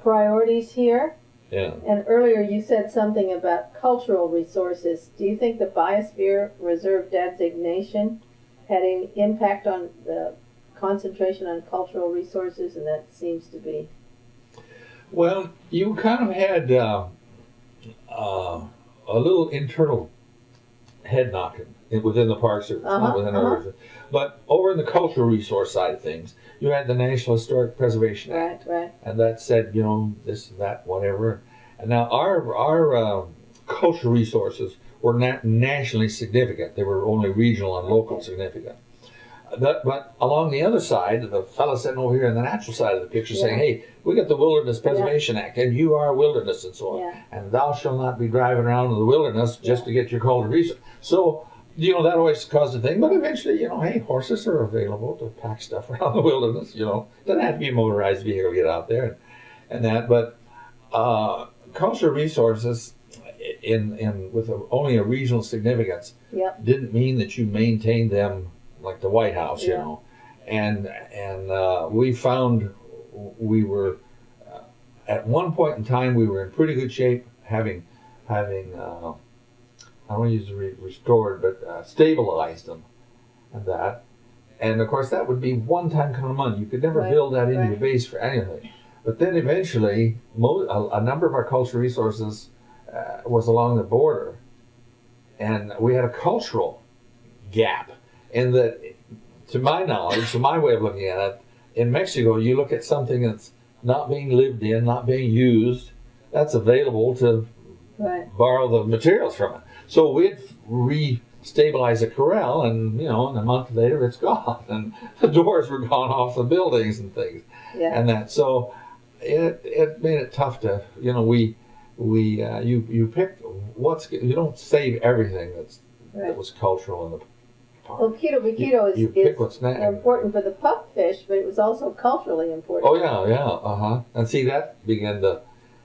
Priorities here. Yeah. And earlier you said something about cultural resources. Do you think the Biosphere Reserve designation had any impact on the concentration on cultural resources? And that seems to be... Well, you kind of had a little internal head knocking within the Park Service, not within our... But over in the cultural resource side of things, you had the National Historic Preservation Act. Right. And that said, this, that, whatever. And now our cultural resources were not nationally significant. They were only regional and local significant. But along the other side, the fellow sitting over here on the natural side of the picture saying, hey, we got the Wilderness Preservation Act, and you are wilderness and so on. And thou shalt not be driving around in the wilderness just to get your cultural resource. So, that always caused a thing. But eventually, hey, horses are available to pack stuff around the wilderness. Doesn't have to be a motorized vehicle to get out there and that. But cultural resources with only a regional significance didn't mean that you maintained them like the White House, and we found we were at one point in time we were in pretty good shape, having I don't want to use restored, but stabilized them, and of course that would be one-time kind of money. You could never build that into your base for anything. But then eventually, a number of our cultural resources was along the border, and we had a cultural gap. In that, to my knowledge, to my way of looking at it, in Mexico, you look at something that's not being lived in, not being used, that's available to borrow the materials from it. So we'd re-stabilize a corral, and and a month later it's gone, and the doors were gone off the buildings and things, and that. So it made it tough to you pick you don't save everything that was cultural in the. Well, Quito Vaquito is important for the pupfish, but it was also culturally important. Oh yeah, And see, that began to,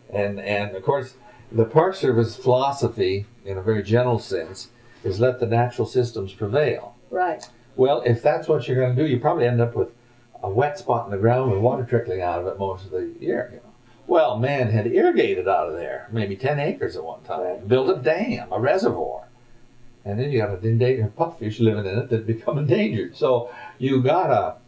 and of course, the Park Service philosophy, in a very general sense, is let the natural systems prevail. Right. Well, if that's what you're going to do, you probably end up with a wet spot in the ground with water trickling out of it most of the year. Well, man had irrigated out of there, maybe 10 acres at one time, built a dam, a reservoir. And then you got an endangered pupfish living in it that become endangered. So you got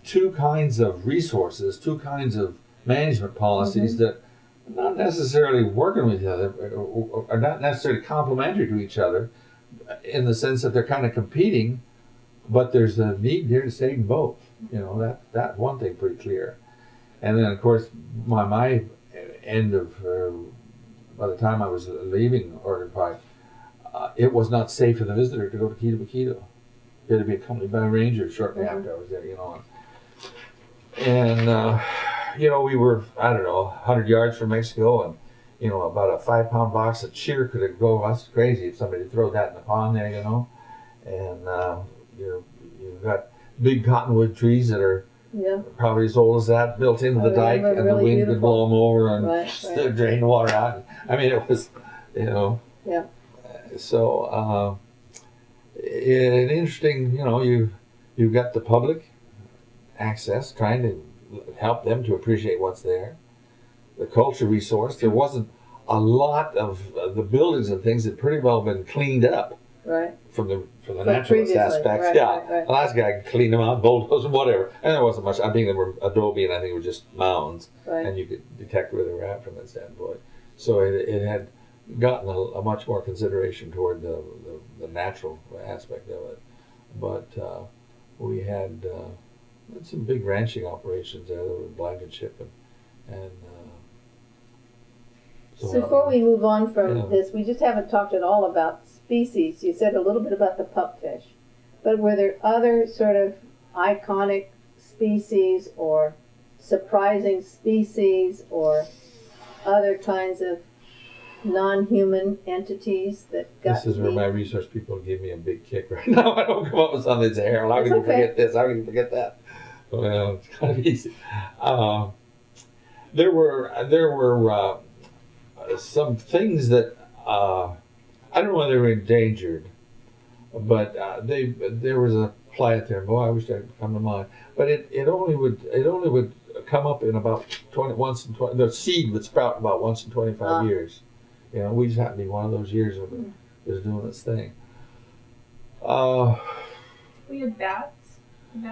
two kinds of resources, two kinds of management policies that are not necessarily working with each other, or are not necessarily complementary to each other, in the sense that they're kind of competing, but there's a need here to save both. That one thing pretty clear. And then, of course, my end of by the time I was leaving Oregon Pike, it was not safe for the visitor to go to Quito Baquito. You had to be accompanied by a ranger shortly after I was there, And, we were, I don't know, 100 yards from Mexico, and, about a 5-pound box of cheer could go, that's crazy if somebody threw that in the pond there, And, you've got big cottonwood trees that are probably as old as that, built into the dike, and really the wind could blow them over and drain the water out. I mean, it was, Yeah. So, an interesting, you've got the public access, trying to help them to appreciate what's there. The culture resource, there wasn't a lot of the buildings and things that pretty well been cleaned up. Right. From the naturalist aspects. Right. The last guy could clean them out, bulldoze them, whatever. And there wasn't much. I think they were adobe, and I think it was just mounds. Right. And you could detect where they were at from that standpoint. So it had gotten a much more consideration toward the natural aspect of it. But we had some big ranching operations there. There was Blankenship and so before we move on from this, we just haven't talked at all about species. You said a little bit about the pupfish, but were there other sort of iconic species or surprising species or other kinds of non-human entities that got This is where my research people give me a big kick right now. I don't come up with something that's here. How can you forget this? How can you forget that? Well, it's kind of easy. There were some things that I don't know whether they were endangered, but there was a playa there. Boy, I wish I'd come to mind. But it only would come up in about the seed would sprout about once in 25 years. We just happened to be one of those years when it was doing its thing. We had bats.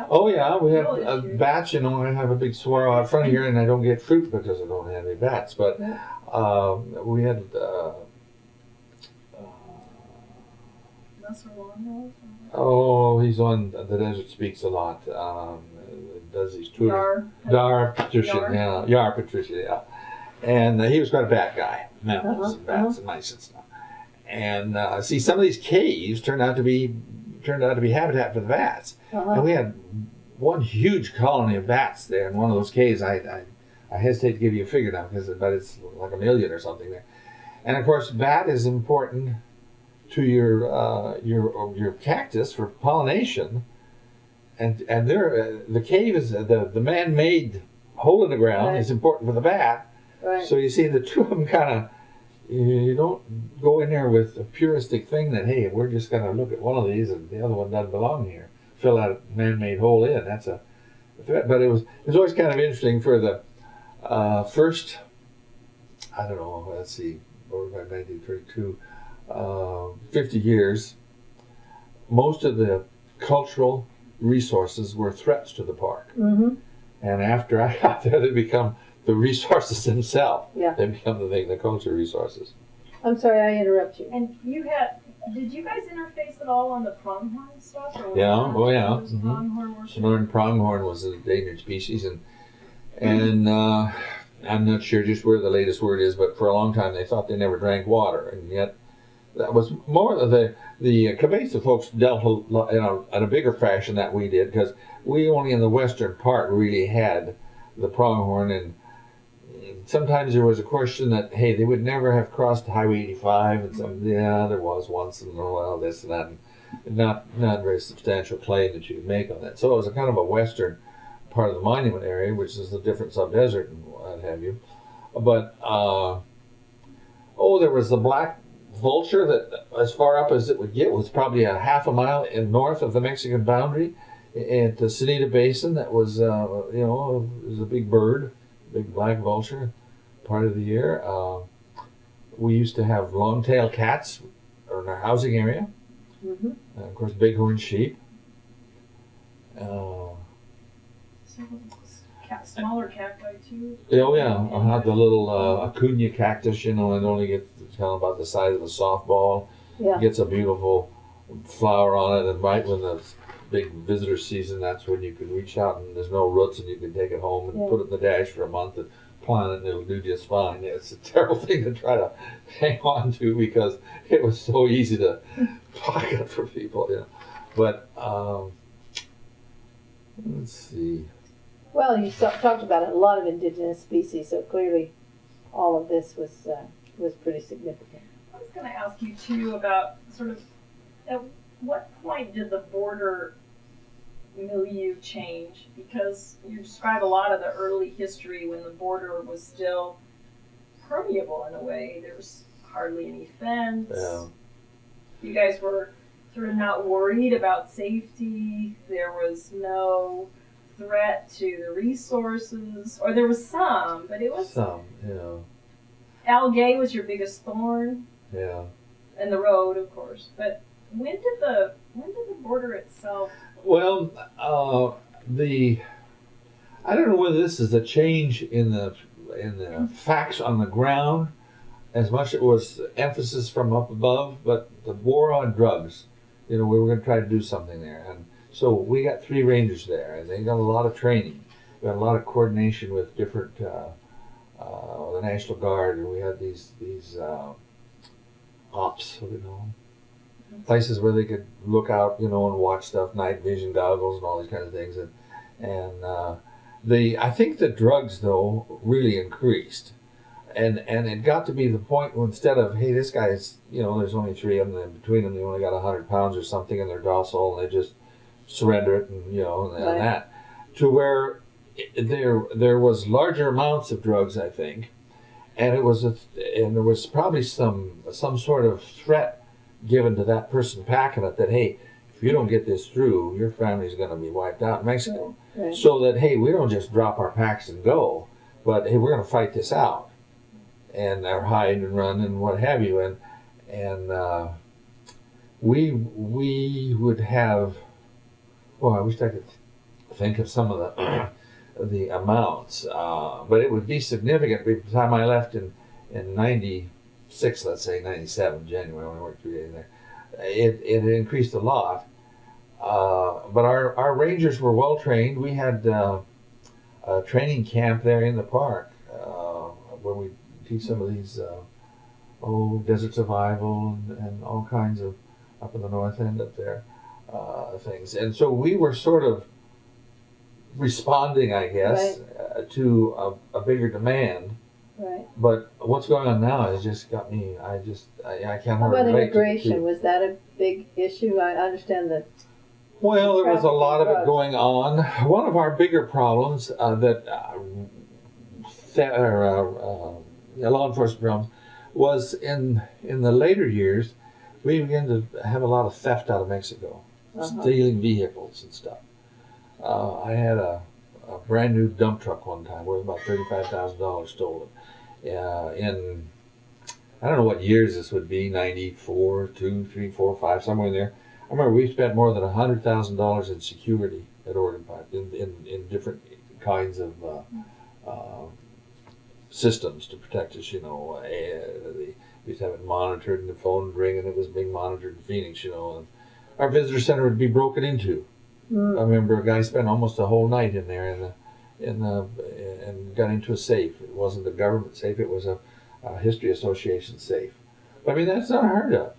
Oh yeah, we had bats. I have a big swirl out front of here, and I don't get fruit because I don't have any bats. But we had he's on the Desert Speaks a lot. Does these tours? Dar Patricia, Yar Patricia, yeah. And he was quite a bat guy, mammals and bats and mice and stuff. And see, some of these caves turned out to be habitat for the bats. And we had one huge colony of bats there in one of those caves. I hesitate to give you a figure now, but it's like 1 million or something there. And of course, bat is important to your cactus for pollination. And there, the cave is the man-made hole in the ground is important for the bat. Right. So you see, the two of them kind of, you don't go in there with a puristic thing that, hey, we're just going to look at one of these and the other one doesn't belong here. Fill that man-made hole in. That's a threat. But it was always kind of interesting for the first, I don't know, let's see, over by 1932, 50 years, most of the cultural resources were threats to the park. Mm-hmm. And after I got there, they become the resources themselves. Yeah. They become the culture resources. I'm sorry, I interrupt you. And did you guys interface at all on the pronghorn stuff? Yeah, Sonoran pronghorn was an endangered species, and I'm not sure just where the latest word is, but for a long time they thought they never drank water, and yet that was more of the Cabeza folks dealt in a bigger fashion that we did, because we only in the western part really had the pronghorn, and sometimes there was a question that, hey, they would never have crossed Highway 85, and there was once, and this and that, and not very substantial claim that you could make on that. So it was a kind of a western part of the monument area, which is a different subdesert and what have you. But there was the black vulture that, as far up as it would get, was probably a half a mile north of the Mexican boundary at the Sanita Basin. That was, it was a big bird, big black vulture, part of the year. We used to have long-tailed cats in our housing area. Mm-hmm. Of course, bighorn sheep. Smaller cacti too. Oh yeah, I had the little Acuna cactus. It only gets kind of about the size of a softball. Yeah. It gets a beautiful flower on it, and right when the big visitor season, that's when you can reach out and there's no roots, and you can take it home and put it in the dash for a month and planet and it'll do just fine. It's a terrible thing to try to hang on to because it was so easy to pocket for people, you know. But let's see. Well, you talked about a lot of indigenous species, so clearly all of this was pretty significant. I was going to ask you too about sort of at what point did the border milieu change? Because you describe a lot of the early history when the border was still permeable in a way. There was hardly any fence. Yeah. You guys were sort of not worried about safety. There was no threat to the resources, or there was some, but it was Some, yeah. algae was your biggest thorn, Yeah. and the road, of course. But when did the border itself? Well, I don't know whether this is a change in the facts on the ground as much as it was emphasis from up above, but the war on drugs, you know, we were going to try to do something there. And so we got 3 rangers there, and they got a lot of training. We had a lot of coordination with different, the National Guard, and we had these ops, you know, places where they could look out, you know, and watch stuff, night vision goggles and all these kind of things. I think the drugs, though, really increased. And it got to be the point where instead of, hey, this guy's, you know, there's only 3 of them, and between them they only got 100 pounds or something, and they're docile, and they just surrender it, and, you know, and Right. that. To where there was larger amounts of drugs, I think, and there was probably some sort of threat given to that person packing it that, hey, if you don't get this through, your family's going to be wiped out in Mexico. Right. So that, hey, we don't just drop our packs and go, but hey, we're going to fight this out, and or hide and run and what have you, and we would have. Well, I wish I could think of some of the amounts, but it would be significant. By the time I left in '96, let's say '97, January, when I worked 3 days there, it increased a lot. But our rangers were well trained. We had a training camp there in the park where we teach some of these desert survival and all kinds of up in the north end up there things. And so we were sort of responding, I guess, to a bigger demand. Right. But what's going on now has just got me. I can't How hardly about relate to the immigration? two. Was that a big issue? I understand that. Well, there was a lot of it Drugs. going on. One of our bigger problems that law enforcement problems was in the later years, we began to have a lot of theft out of Mexico, stealing vehicles and stuff. I had a brand new dump truck one time worth about $35,000 stolen. In I don't know what years this would be, 94, 2, 3, 4, 5, somewhere in there. I remember we spent more than $100,000 in security at Oregon Park in different kinds of systems to protect us. You know, we used to have it monitored, and the phone would ring, and it was being monitored in Phoenix. You know, and our visitor center would be broken into. I remember a guy spent almost a whole night in there and got into a safe. It wasn't a government safe; it was a history association safe. But I mean, that's not unheard of.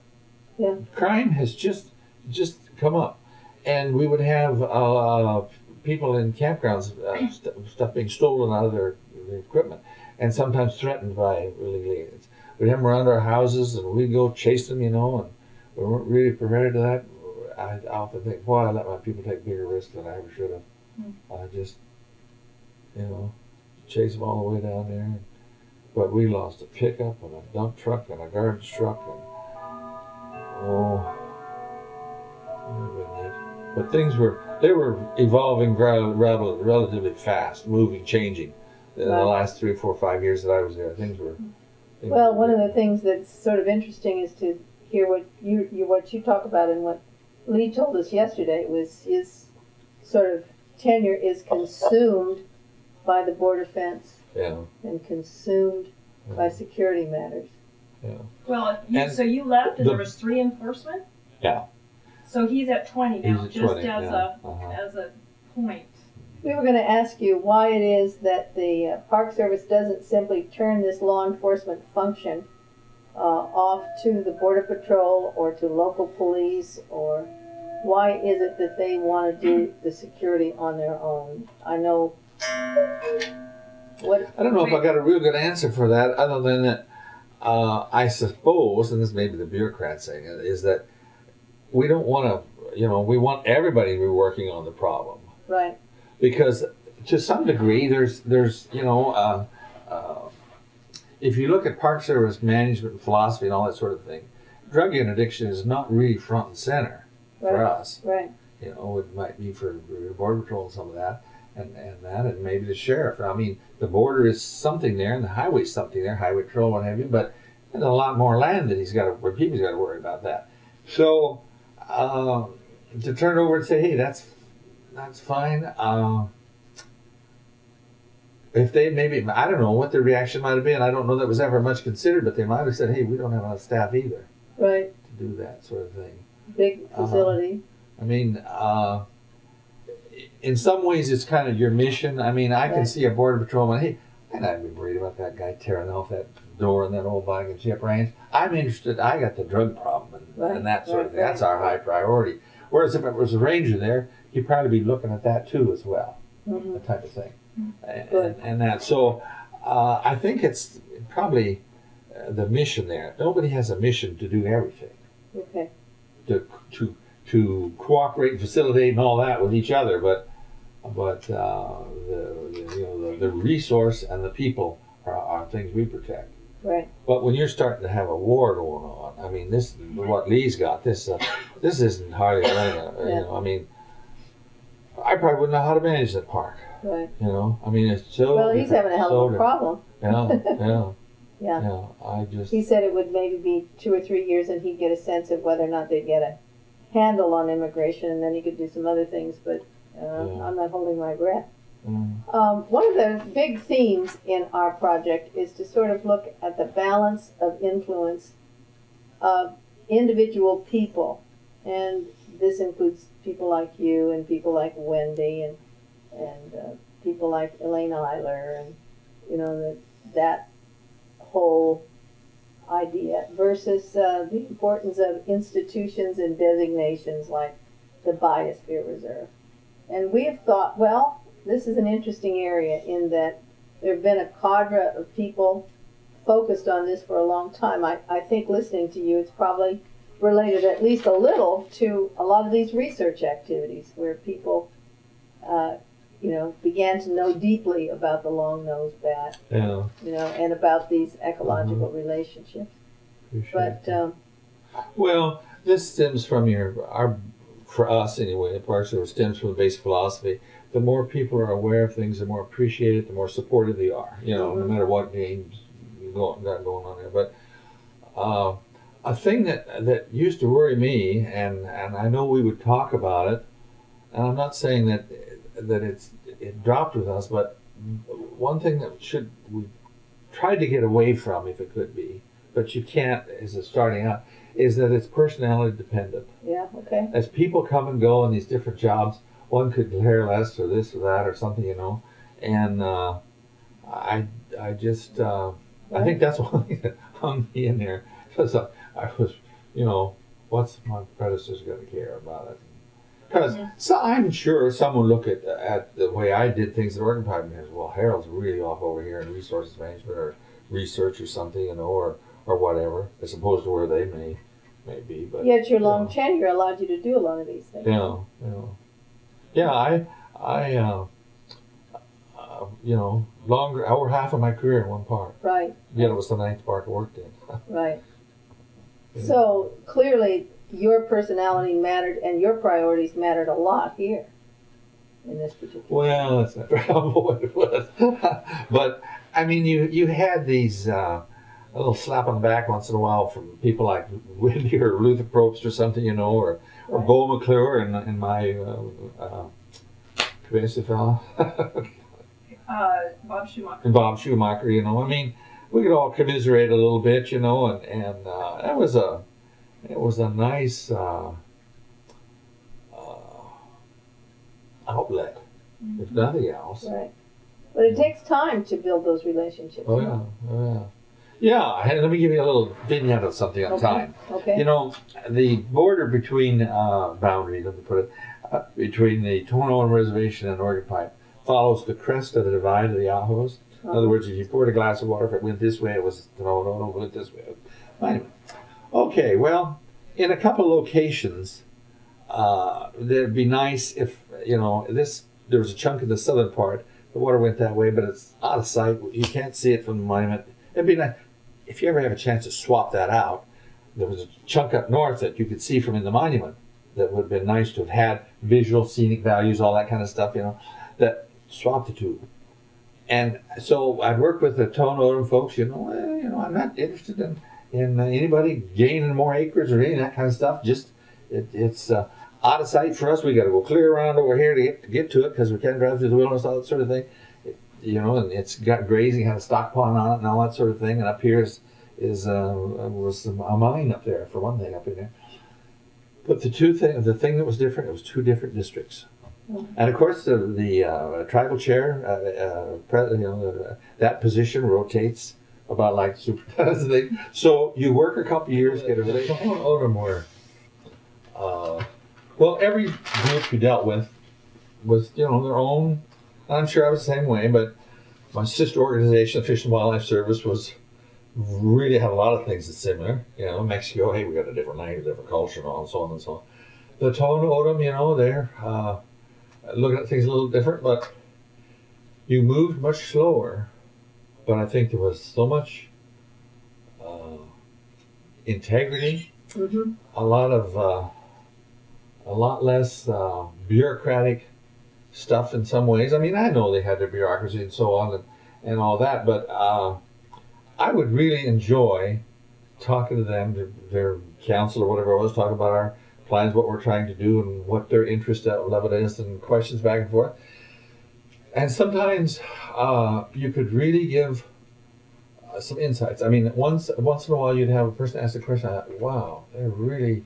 Yeah. Crime has just come up, and we would have people in campgrounds, stuff being stolen out of their equipment, and sometimes threatened by illegal aliens. We'd have them around our houses, and we'd go chase them, you know, and we weren't really prepared to that. I often think, boy, I let my people take bigger risks than I ever should have. I just, you know, chase them all the way down there. But we lost a pickup and a dump truck and a garbage truck, and but things were evolving relatively fast, moving, changing. In the last 3, 4, 5 years that I was there, things were. Well, one of the things that's sort of interesting is to hear what you talk about, and what Lee told us yesterday was his sort of tenure is consumed by the border fence and consumed by security matters. Yeah. Well, so you left, and there was 3 enforcement. Yeah. So he's at 20 now, He's at just 20, as yeah. as a point. We were going to ask you why it is that the Park Service doesn't simply turn this law enforcement function off to the Border Patrol or to local police, or why is it that they want to do the security on their own? I know. I don't know if I got a real good answer for that, other than that I suppose, and this may be the bureaucrat saying it, is that we don't want to, we want everybody to be working on the problem. Right. Because to some degree, there's if you look at Park Service management philosophy and all that sort of thing, drug interdiction is not really front and center for us. Right. It might be for Border Patrol and some of that, and maybe the sheriff. I mean, the border is something there, and the highway's something there, highway patrol, what have you. But there's a lot more land that where people's got to worry about that. So to turn it over and say, hey, that's fine. If they maybe, I don't know what their reaction might have been. I don't know that was ever much considered, but they might have said, hey, we don't have enough staff either. Right. To do that sort of thing. Big facility. I mean, in some ways it's kind of your mission. I mean, I can see a Border Patrolman, hey, I'm not even worried about that guy tearing off that door in that old bike and chip range. I'm interested, I got the drug problem and that sort of thing. That's our high priority. Whereas if it was a ranger there, he'd probably be looking at that too as well, that type of thing. And that. So I think it's probably the mission there. Nobody has a mission to do everything. Okay. To cooperate and facilitate and all that with each other, but the resource and the people are things we protect. Right. But when you're starting to have a war going on, I mean, this what Lee's got. This isn't hardly I mean, I probably wouldn't know how to manage that park. Right. I mean, it's so. Well, he's having a hell of a problem. Yeah. Yeah. I just. He said it would maybe be 2 or 3 years, and he'd get a sense of whether or not they'd get a handle on immigration, and then he could do some other things. But I'm not holding my breath. One of the big themes in our project is to sort of look at the balance of influence of individual people, and this includes people like you and people like Wendy and people like Elaine Eiler, and that whole idea versus the importance of institutions and designations like the Biosphere Reserve. And we have thought, well, this is an interesting area in that there have been a cadre of people focused on this for a long time. I think listening to you, it's probably related at least a little to a lot of these research activities where people began to know deeply about the long-nosed bat, and about these ecological relationships. Appreciate that. Well, this stems from for us anyway, the Park Service stems from the basic philosophy. The more people are aware of things, the more appreciated, the more supportive they are, no matter what games you got going on there. But a thing that used to worry me, and I know we would talk about it, and I'm not saying that it dropped with us, but one thing that we tried to get away from, if it could be, but you can't as it's starting out, is that it's personality dependent. Yeah, okay. As people come and go in these different jobs, one could care less or this or that or something, and I think that's one thing that hung me in there. Because I was, what's my predecessor going to care about it? Because I'm sure someone look at the way I did things at Oregon Pipe and well, Harold's really off over here in resources management or research or something, or whatever, as opposed to where they may be. But yet your long tenure allowed you to do a lot of these things. Over half of my career in one park. Right. Yet it was the 9th park I worked in. Right. So clearly your personality mattered and your priorities mattered a lot here in this particular case. Well, that's not what it was. But, I mean, you had these, a little slap on the back once in a while from people like Wendy or Luther Probst or something, or Bo McClure and my, fella? Bob Schumacher. And Bob Schumacher, I mean, we could all commiserate a little bit, and it was a nice outlet if nothing else. Right. But it takes time to build those relationships. Oh yeah, oh yeah. Yeah, and let me give you a little vignette of something on time. Okay. You know, the border between boundary, let me put it, between the Tohono Reservation and Oregon Pipe follows the crest of the divide of the Ahos. In other words, if you poured a glass of water, if it went this way, it was Tohono, if it went this way. Anyway. Okay, well, in a couple locations, it'd be nice if, you know, there was a chunk in the southern part, the water went that way, but it's out of sight. You can't see it from the monument. It'd be nice, if you ever have a chance to swap that out, there was a chunk up north that you could see from in the monument that would have been nice to have had visual, scenic values, all that kind of stuff, you know, that swap the two. And so I'd work with the Tohono folks, you know, I'm not interested in anybody gaining more acres or any of that kind of stuff. Just, it's out of sight for us. We got to go clear around over here to get to it because we can't drive through the wilderness, all that sort of thing. You know, and it's got grazing, had a stock pond on it and all that sort of thing. And up here was a mine up there, for one thing, up in there. But the thing that was different, it was two different districts. And of course, the tribal chair, that position rotates about like the superintendent thing. So you work a couple years, get a relationship. Were, well, every group you dealt with was, you know, their own. I'm sure I was the same way, but my sister organization, the Fish and Wildlife Service, really had a lot of things that's similar. You know, Mexico, hey, we got a different language, different culture, and so on and so on. The Tohono, you know, they're looking at things a little different, but you moved much slower. But I think there was so much integrity, a lot less bureaucratic stuff in some ways. I mean, I know they had their bureaucracy and so on and all that, but I would really enjoy talking to them, their council or whatever it was, talking about our plans, what we're trying to do, and what their interest level is, and questions back and forth. And sometimes you could really give some insights. I mean, once in a while you'd have a person ask a question, I thought, wow, they really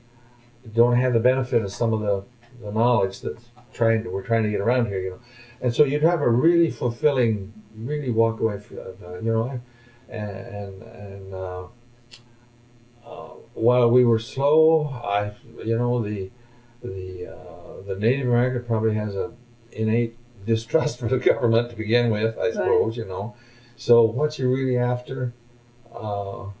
don't have the benefit of some of the knowledge that's we're trying to get around here, you know. And so you'd have a really fulfilling, really walk away, you know, and while we were slow, you know, the Native American probably has an innate distrust for the government to begin with, I suppose, you know. So what you're really after, but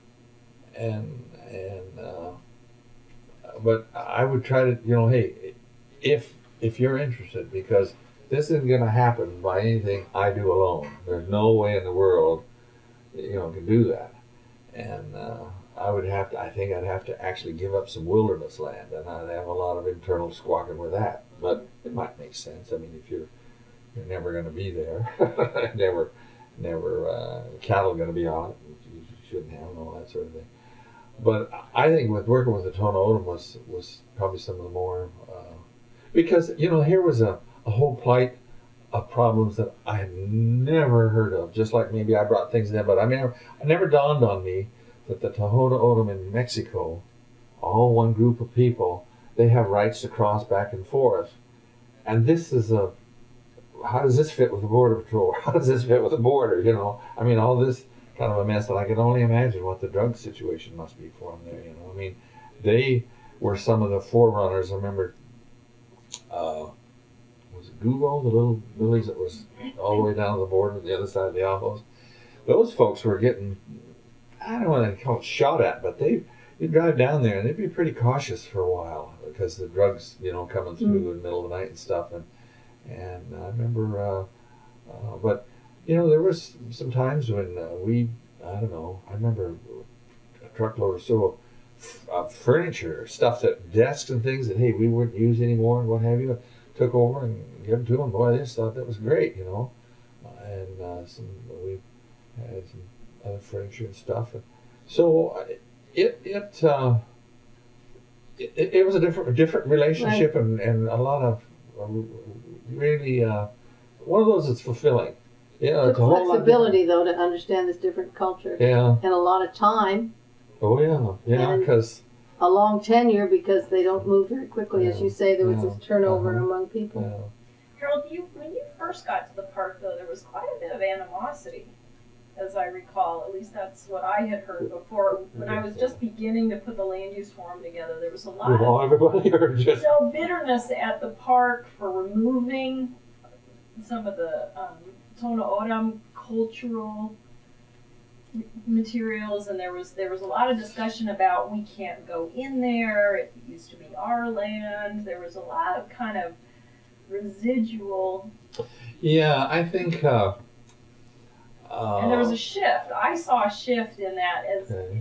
I would try to, you know, hey, if you're interested, because this isn't going to happen by anything I do alone. There's no way in the world, you know, can do that. And I think I'd have to actually give up some wilderness land, and I'd have a lot of internal squawking with that. But it might make sense. I mean, if you're never going to be there, never cattle going to be on it, you shouldn't have, and all that sort of thing. But I think with working with the Tohono was probably some of the more, because, you know, here was a whole plight of problems that I had never heard of, just like maybe I brought things in, but it never dawned on me that the Tohono in Mexico, all one group of people, they have rights to cross back and forth. And this is how does this fit with the Border Patrol? How does this fit with the border, you know? I mean, all this kind of a mess, and I can only imagine what the drug situation must be for them there, you know? I mean, they were some of the forerunners. I remember, was it Guvo, the little village that was all the way down to the border, the other side of the Ahos? Those folks were getting, I don't know what they call it, shot at, but you'd drive down there and they'd be pretty cautious for a while because the drugs, you know, coming through in the middle of the night and stuff. And I remember, but, you know, there was some times when I remember a truckload or so of furniture, stuff that desks and things that, hey, we wouldn't use anymore and what have you, took over and gave them to them. Boy, they just thought that was great, you know. And we had some other furniture and stuff. And so it was a different relationship, right. and a lot of really one of those that's fulfilling. Yeah, the flexibility though to understand this different culture. Yeah, and a lot of time. Oh yeah, because a long tenure because they don't move very quickly, as you say. There was this turnover among people. Yeah. Harold, when you first got to the park, though, there was quite a bit of animosity, as I recall. At least that's what I had heard before. When I was just beginning to put the land use forum together, there was a lot of everybody or just bitterness at the park for removing some of the Tona Odom cultural materials, and there was a lot of discussion about we can't go in there. It used to be our land. There was a lot of kind of residual. Yeah, I think. And there was a shift. I saw a shift in that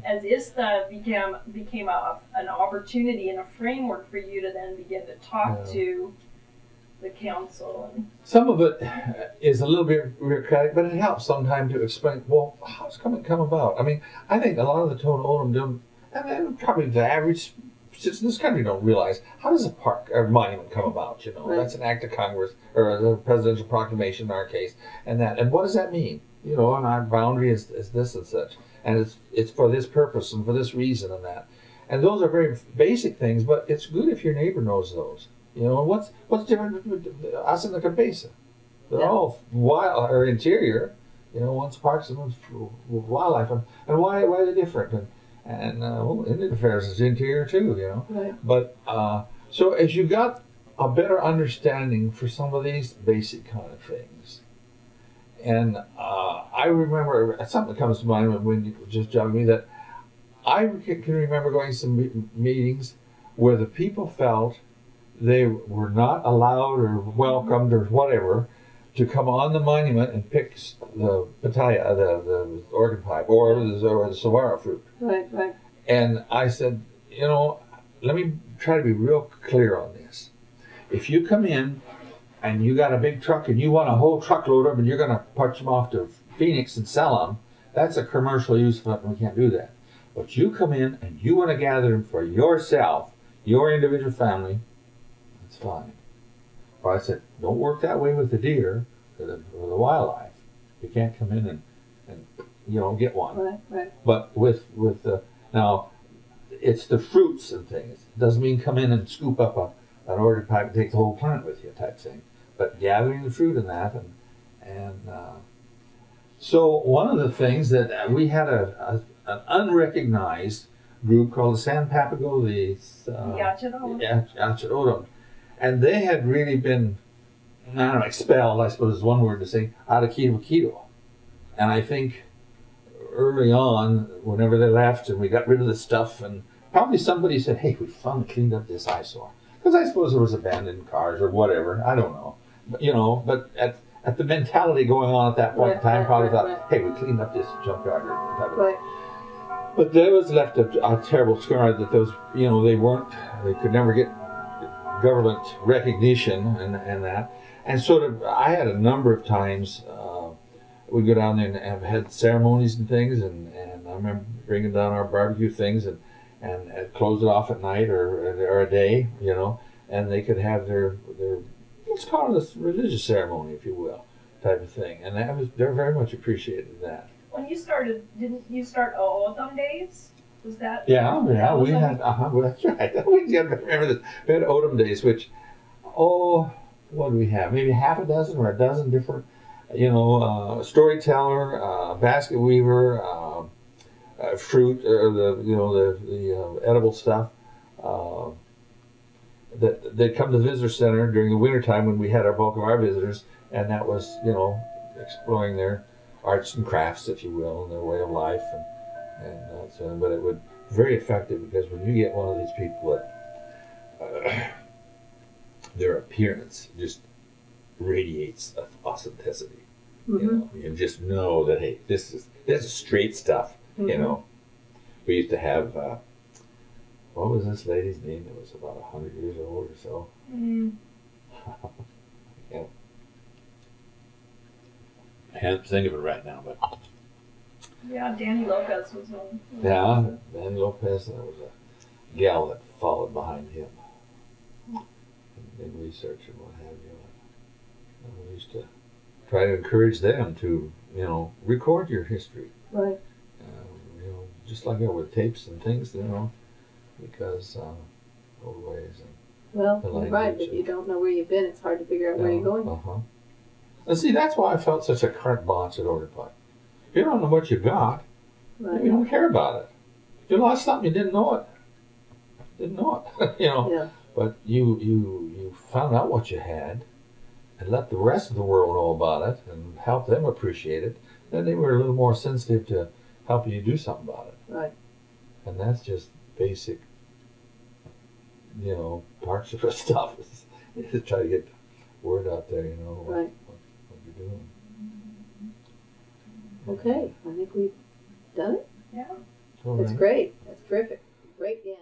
as ISTA became an opportunity and a framework for you to then begin to talk to the council. And some of it is a little bit bureaucratic, but it helps sometimes to explain, well, how's it come about? I mean, I think a lot of the Tona Odom don't, and probably the average citizens in this country don't realize, how does a park or monument come about? You know, Right. That's an act of Congress or a presidential proclamation in our case, and what does that mean? You know, and our boundary is this and such, and it's for this purpose and for this reason and that, and those are very basic things. But it's good if your neighbor knows those. You know, and what's different between us and the Cabeza? They're all wild or interior. You know, one's parks and one's wildlife, and why are they different? And well, Indian Affairs is interior too. You know, Right. but so as you got a better understanding for some of these basic kind of things. And I remember something that comes to mind when you just jogged me that I can remember going to some meetings where the people felt they were not allowed or welcomed or whatever to come on the monument and pick the pitaya, the organ pipe, or the saguaro fruit. Right, right. And I said, you know, let me try to be real clear on this. If you come in and you got a big truck and you want a whole truckload of them and you're going to punch them off to Phoenix and sell them, that's a commercial use, but we can't do that. But you come in and you want to gather them for yourself, your individual family, that's fine. But I said, don't work that way with the deer or the wildlife. You can't come in and you know, get one. Right, right. But with the, now, it's the fruits and things. It doesn't mean come in and scoop up an orchid pipe and take the whole plant with you type thing. But gathering the fruit in that, and so one of the things that we had an unrecognized group called the San Papago, the Yachat Odom, and they had really been, I don't know, expelled, I suppose is one word to say, out of Quito. And I think early on, whenever they left and we got rid of the stuff, and probably somebody said, hey, we finally cleaned up this eyesore. Because I suppose there was abandoned cars or whatever, I don't know. But, you know, but at the mentality going on at that point in time, probably thought, hey, we cleaned up this junkyard. Right. But there was left a terrible scar that those, you know, they could never get government recognition and that. And sort of, I had a number of times, we'd go down there and have had ceremonies and things, and I remember bringing down our barbecue things and close it off at night or a day, you know, and they could have their let's call it a religious ceremony, if you will, type of thing. And they're very much appreciated that. when you started, didn't you start Odom Days? Was that? Yeah, we had, well, that's right. We had, remember this. We had Odom Days, which, what do we have? Maybe half a dozen or a dozen different, storyteller, basket weaver, fruit, the edible stuff. That they'd come to the visitor center during the wintertime when we had our bulk of our visitors, and that was, exploring their arts and crafts, if you will, and their way of life, but it would very effective because when you get one of these people that their appearance just radiates authenticity, you just know that, hey, this is straight stuff. We used to have what was this lady's name that was about 100 years old or so? Yeah. I can't think of it right now, but Yeah, Danny Lopez was one. yeah, Danny Lopez, and there was a gal that followed behind him in research and what have you. And we used to try to encourage them to, record your history. Right. Just like that with tapes and things, because old ways. Well, the you're right. language If you don't know where you've been, it's hard to figure out where you're going. And see, that's why I felt such a carte blanche at Order Pot. If you don't know what you got, Right. you don't care about it. If you lost something, you didn't know it. Didn't know it. You know. Yeah. But you found out what you had, and let the rest of the world know about it, and help them appreciate it. Then they were a little more sensitive to helping you do something about it. Right. And that's just basic, parts of the stuff. Is try to get the word out there, Right. what you're doing. Okay. I think we've done it. Yeah. All That's right. great. That's terrific. Great, yeah.